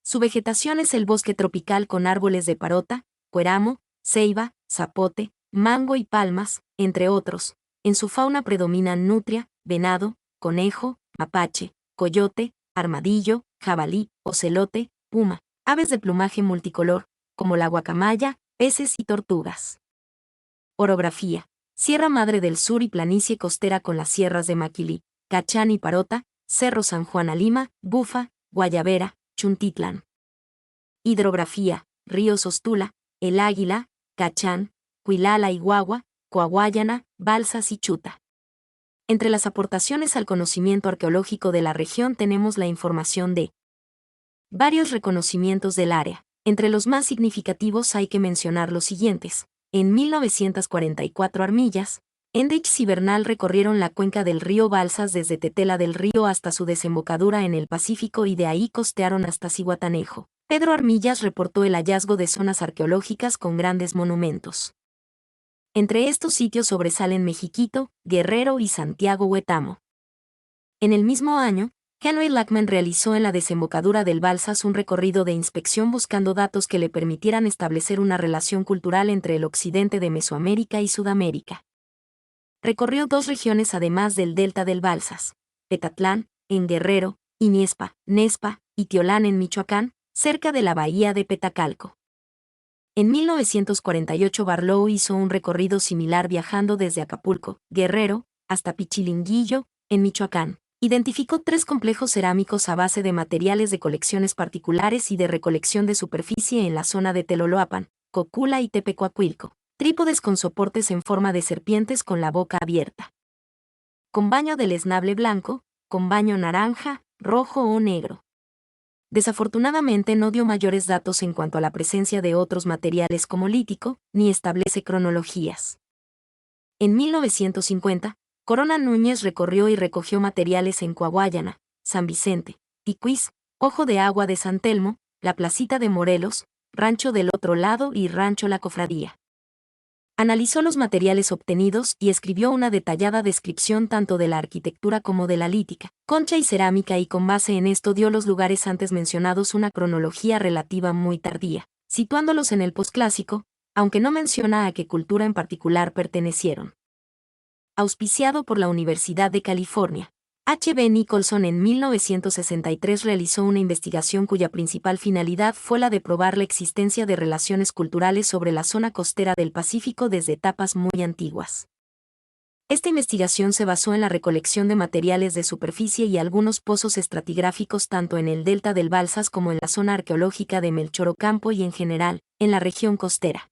Su vegetación es el bosque tropical con árboles de parota, cueramo, ceiba, zapote, mango y palmas, entre otros. En su fauna predominan nutria, venado, conejo, mapache, coyote, armadillo, jabalí, ocelote, puma, aves de plumaje multicolor, como la guacamaya, peces y tortugas. Orografía. Sierra Madre del Sur y planicie costera con las sierras de Maquilí, Cachán y Parota, Cerro San Juan a Lima, Bufa, Guayabera, Chuntitlán. Hidrografía. Ríos Ostula, El Águila, Cachán, Cuilala y Guagua, Coahuayana, Balsas y Chuta. Entre las aportaciones al conocimiento arqueológico de la región tenemos la información de varios reconocimientos del área. Entre los más significativos hay que mencionar los siguientes. En 1944 Armillas, Hendrix y Bernal recorrieron la cuenca del río Balsas desde Tetela del Río hasta su desembocadura en el Pacífico y de ahí costearon hasta Zihuatanejo. Pedro Armillas reportó el hallazgo de zonas arqueológicas con grandes monumentos. Entre estos sitios sobresalen Mexiquito, Guerrero y Santiago Huetamo. En el mismo año, Henry Lackman realizó en la desembocadura del Balsas un recorrido de inspección buscando datos que le permitieran establecer una relación cultural entre el occidente de Mesoamérica y Sudamérica. Recorrió dos regiones además del delta del Balsas, Petatlán, en Guerrero, y Nespa, y Tiolán en Michoacán, cerca de la bahía de Petacalco. En 1948 Barlow hizo un recorrido similar viajando desde Acapulco, Guerrero, hasta Pichilinguillo, en Michoacán. Identificó 3 complejos cerámicos a base de materiales de colecciones particulares y de recolección de superficie en la zona de Teloloapan, Cocula y Tepecuacuilco. Trípodes con soportes en forma de serpientes con la boca abierta. Con baño del esnable blanco, con baño naranja, rojo o negro. Desafortunadamente no dio mayores datos en cuanto a la presencia de otros materiales como lítico, ni establece cronologías. En 1950, Corona Núñez recorrió y recogió materiales en Coahuayana, San Vicente, Ticuís, Ojo de Agua de San Telmo, La Placita de Morelos, Rancho del Otro Lado y Rancho La Cofradía. Analizó los materiales obtenidos y escribió una detallada descripción tanto de la arquitectura como de la lítica, concha y cerámica y con base en esto dio los lugares antes mencionados una cronología relativa muy tardía, situándolos en el posclásico, aunque no menciona a qué cultura en particular pertenecieron. Auspiciado por la Universidad de California, H.B. Nicholson en 1963 realizó una investigación cuya principal finalidad fue la de probar la existencia de relaciones culturales sobre la zona costera del Pacífico desde etapas muy antiguas. Esta investigación se basó en la recolección de materiales de superficie y algunos pozos estratigráficos tanto en el delta del Balsas como en la zona arqueológica de Melchor Ocampo y en general, en la región costera.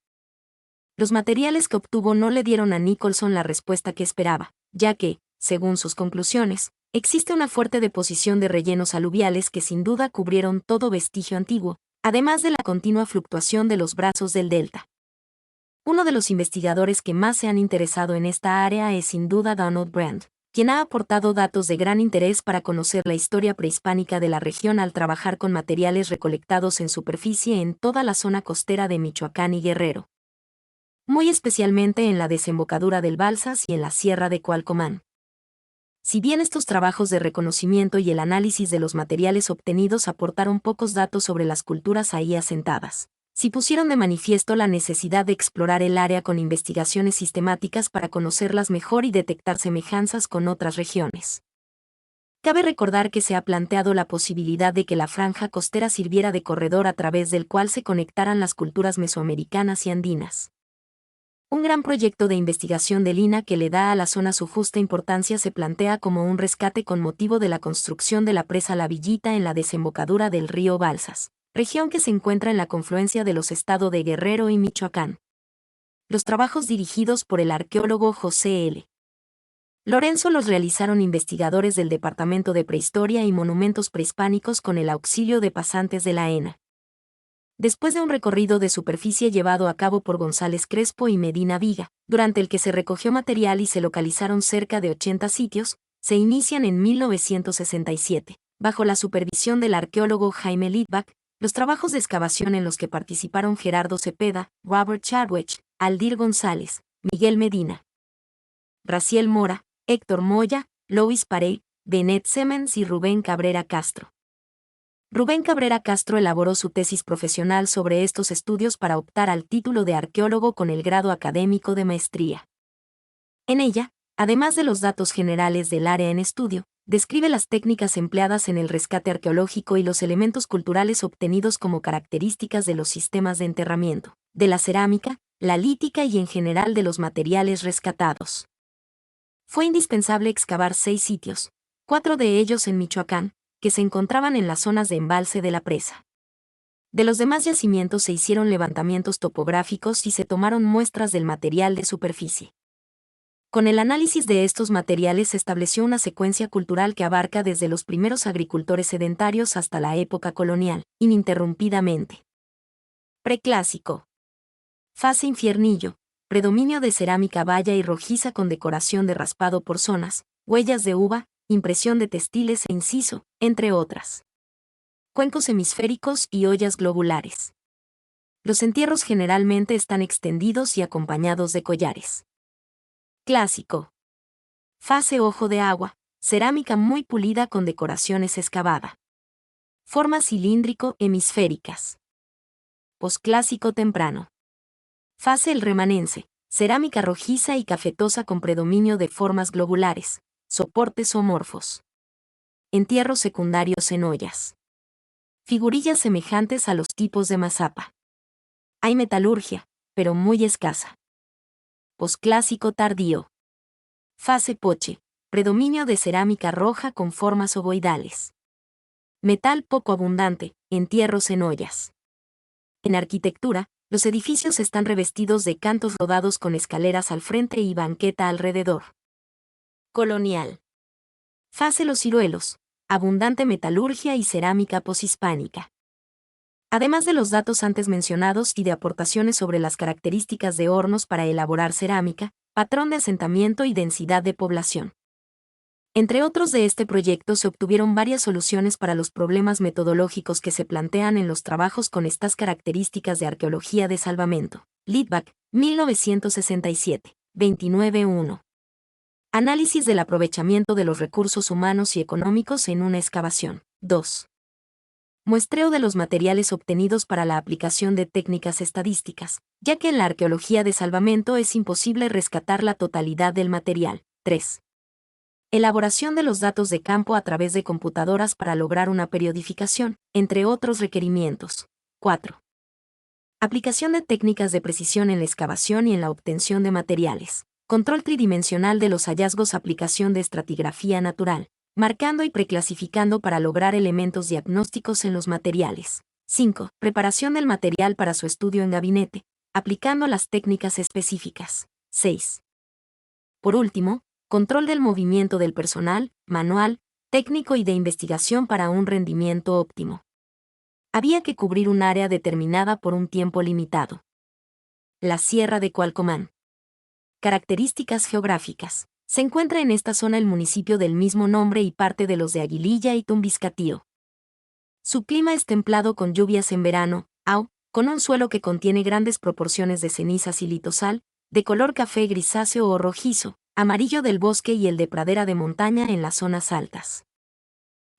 Los materiales que obtuvo no le dieron a Nicholson la respuesta que esperaba, ya que, según sus conclusiones, existe una fuerte deposición de rellenos aluviales que sin duda cubrieron todo vestigio antiguo, además de la continua fluctuación de los brazos del delta. Uno de los investigadores que más se han interesado en esta área es sin duda Donald Brand, quien ha aportado datos de gran interés para conocer la historia prehispánica de la región al trabajar con materiales recolectados en superficie en toda la zona costera de Michoacán y Guerrero, muy especialmente en la desembocadura del Balsas y en la sierra de Cualcomán. Si bien estos trabajos de reconocimiento y el análisis de los materiales obtenidos aportaron pocos datos sobre las culturas ahí asentadas, sí pusieron de manifiesto la necesidad de explorar el área con investigaciones sistemáticas para conocerlas mejor y detectar semejanzas con otras regiones. Cabe recordar que se ha planteado la posibilidad de que la franja costera sirviera de corredor a través del cual se conectaran las culturas mesoamericanas y andinas. Un gran proyecto de investigación del INAH que le da a la zona su justa importancia se plantea como un rescate con motivo de la construcción de la presa La Villita en la desembocadura del río Balsas, región que se encuentra en la confluencia de los estados de Guerrero y Michoacán. Los trabajos dirigidos por el arqueólogo José L. Lorenzo los realizaron investigadores del Departamento de Prehistoria y Monumentos Prehispánicos con el auxilio de pasantes de la ENA. Después de un recorrido de superficie llevado a cabo por González Crespo y Medina Viga, durante el que se recogió material y se localizaron cerca de 80 sitios, se inician en 1967, bajo la supervisión del arqueólogo Jaime Litvak, los trabajos de excavación en los que participaron Gerardo Cepeda, Robert Chadwick, Aldir González, Miguel Medina, Raciel Mora, Héctor Moya, Louis Paré, Benet Semens y Rubén Cabrera Castro. Rubén Cabrera Castro elaboró su tesis profesional sobre estos estudios para optar al título de arqueólogo con el grado académico de maestría. En ella, además de los datos generales del área en estudio, describe las técnicas empleadas en el rescate arqueológico y los elementos culturales obtenidos como características de los sistemas de enterramiento, de la cerámica, la lítica y en general de los materiales rescatados. Fue indispensable excavar 6 sitios, 4 de ellos en Michoacán, que se encontraban en las zonas de embalse de la presa. De los demás yacimientos se hicieron levantamientos topográficos y se tomaron muestras del material de superficie. Con el análisis de estos materiales se estableció una secuencia cultural que abarca desde los primeros agricultores sedentarios hasta la época colonial, ininterrumpidamente. Preclásico. Fase infiernillo, predominio de cerámica baya y rojiza con decoración de raspado por zonas, huellas de uva, impresión de textiles e inciso, entre otras. Cuencos hemisféricos y ollas globulares. Los entierros generalmente están extendidos y acompañados de collares. Clásico. Fase ojo de agua, cerámica muy pulida con decoraciones excavada. Formas cilíndrico-hemisféricas. Posclásico temprano. Fase el remanense, cerámica rojiza y cafetosa con predominio de formas globulares, soportes zoomorfos. Entierros secundarios en ollas. Figurillas semejantes a los tipos de mazapa. Hay metalurgia, pero muy escasa. Posclásico tardío. Fase poche, predominio de cerámica roja con formas ovoidales. Metal poco abundante, entierros en ollas. En arquitectura, los edificios están revestidos de cantos rodados con escaleras al frente y banqueta alrededor. Colonial. Fase los ciruelos, abundante metalurgia y cerámica poshispánica. Además de los datos antes mencionados y de aportaciones sobre las características de hornos para elaborar cerámica, patrón de asentamiento y densidad de población. Entre otros de este proyecto se obtuvieron varias soluciones para los problemas metodológicos que se plantean en los trabajos con estas características de arqueología de salvamento. Litvak, 1967, 29.1. Análisis del aprovechamiento de los recursos humanos y económicos en una excavación. 2. Muestreo de los materiales obtenidos para la aplicación de técnicas estadísticas, ya que en la arqueología de salvamento es imposible rescatar la totalidad del material. 3. Elaboración de los datos de campo a través de computadoras para lograr una periodificación, entre otros requerimientos. 4. Aplicación de técnicas de precisión en la excavación y en la obtención de materiales. Control tridimensional de los hallazgos. Aplicación de estratigrafía natural, marcando y preclasificando para lograr elementos diagnósticos en los materiales. 5. Preparación del material para su estudio en gabinete, aplicando las técnicas específicas. 6. Por último, control del movimiento del personal, manual, técnico y de investigación para un rendimiento óptimo. Había que cubrir un área determinada por un tiempo limitado. La Sierra de Cualcomán. Características geográficas. Se encuentra en esta zona el municipio del mismo nombre y parte de los de Aguililla y Tumbiscatío. Su clima es templado con lluvias en verano, con un suelo que contiene grandes proporciones de cenizas y litosal, de color café grisáceo o rojizo, amarillo del bosque y el de pradera de montaña en las zonas altas.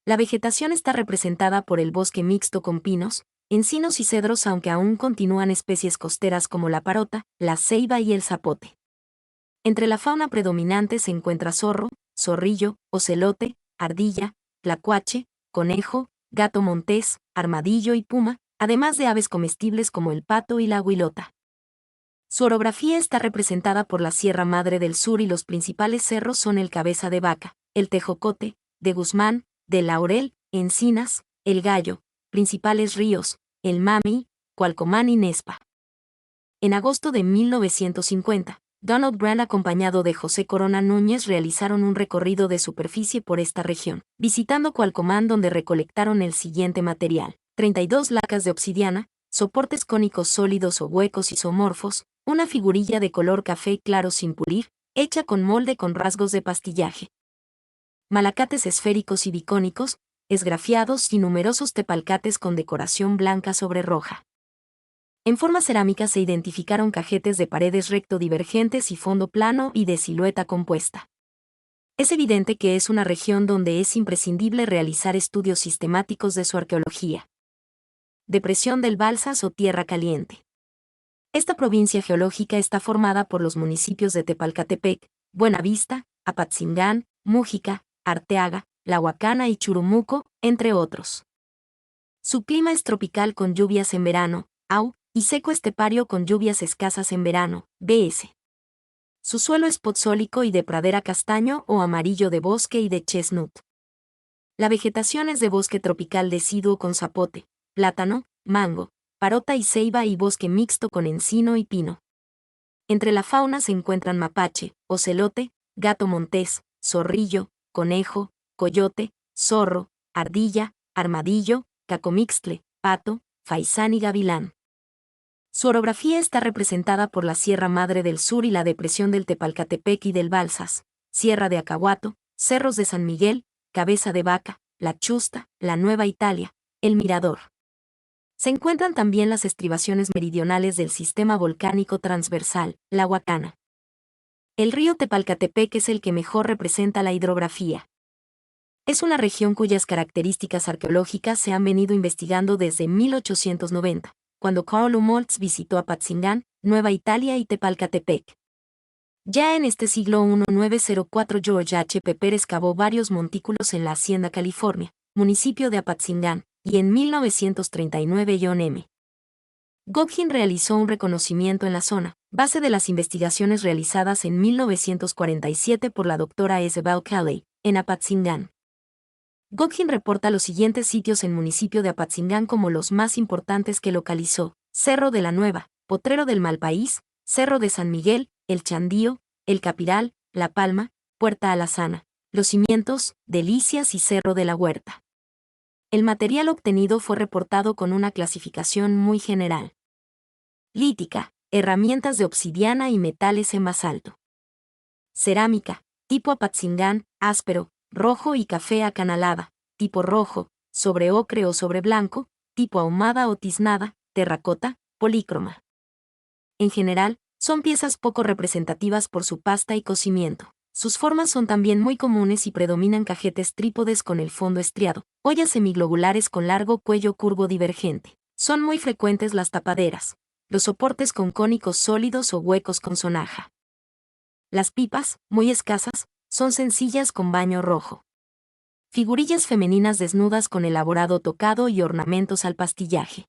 La vegetación está representada por el bosque mixto con pinos, encinos y cedros, aunque aún continúan especies costeras como la parota, la ceiba y el zapote. Entre la fauna predominante se encuentra zorro, zorrillo, ocelote, ardilla, tlacuache, conejo, gato montés, armadillo y puma, además de aves comestibles como el pato y la huilota. Su orografía está representada por la Sierra Madre del Sur y los principales cerros son el Cabeza de Vaca, el Tejocote, de Guzmán, de Laurel, Encinas, el Gallo, principales ríos, el Mami, Cualcomán y Nespa. En agosto de 1950, Donald Brand acompañado de José Corona Núñez realizaron un recorrido de superficie por esta región, visitando Cualcomán donde recolectaron el siguiente material: 32 lacas de obsidiana, soportes cónicos sólidos o huecos isomorfos, una figurilla de color café claro sin pulir, hecha con molde con rasgos de pastillaje. Malacates esféricos y bicónicos, esgrafiados y numerosos tepalcates con decoración blanca sobre roja. En forma cerámica se identificaron cajetes de paredes recto-divergentes y fondo plano y de silueta compuesta. Es evidente que es una región donde es imprescindible realizar estudios sistemáticos de su arqueología. Depresión del Balsas o Tierra Caliente. Esta provincia geológica está formada por los municipios de Tepalcatepec, Buenavista, Apatzingán, Mújica, Arteaga, La Huacana y Churumuco, entre otros. Su clima es tropical con lluvias en verano, AU, y seco estepario con lluvias escasas en verano, BS. Su suelo es podzólico y de pradera castaño o amarillo de bosque y de chestnut. La vegetación es de bosque tropical deciduo con zapote, plátano, mango, parota y ceiba y bosque mixto con encino y pino. Entre la fauna se encuentran mapache, ocelote, gato montés, zorrillo, conejo, coyote, zorro, ardilla, armadillo, cacomixtle, pato, faisán y gavilán. Su orografía está representada por la Sierra Madre del Sur y la depresión del Tepalcatepec y del Balsas, Sierra de Acahuato, cerros de San Miguel, Cabeza de Vaca, La Chusta, la Nueva Italia, El Mirador. Se encuentran también las estribaciones meridionales del sistema volcánico transversal, La Huacana. El río Tepalcatepec es el que mejor representa la hidrografía. Es una región cuyas características arqueológicas se han venido investigando desde 1890. Cuando Carl Humboldt visitó Apatzingán, Nueva Italia y Tepalcatepec. Ya en este siglo 1904 George H. Pepper excavó varios montículos en la Hacienda California, municipio de Apatzingán, y en 1939 John M. Godkin realizó un reconocimiento en la zona, base de las investigaciones realizadas en 1947 por la doctora Isabel Kelly, en Apatzingán. Godkin reporta los siguientes sitios en municipio de Apatzingán como los más importantes que localizó: Cerro de la Nueva, Potrero del Malpaís, Cerro de San Miguel, El Chandío, El Capiral, La Palma, Puerta Alazana, Los Cimientos, Delicias y Cerro de la Huerta. El material obtenido fue reportado con una clasificación muy general. Lítica, herramientas de obsidiana y metales en basalto. Cerámica, tipo Apatzingán, áspero, rojo y café acanalada, tipo rojo, sobre ocre o sobre blanco, tipo ahumada o tiznada, terracota, polícroma. En general, son piezas poco representativas por su pasta y cocimiento. Sus formas son también muy comunes y predominan cajetes trípodes con el fondo estriado, ollas semiglobulares con largo cuello curvo divergente. Son muy frecuentes las tapaderas, los soportes con cónicos sólidos o huecos con sonaja. Las pipas, muy escasas, son sencillas con baño rojo. Figurillas femeninas desnudas con elaborado tocado y ornamentos al pastillaje.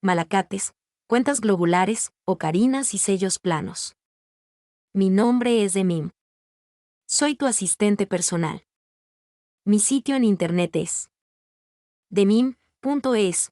Malacates, cuentas globulares, ocarinas y sellos planos. Mi nombre es Demim. Soy tu asistente personal. Mi sitio en internet es demim.es.tl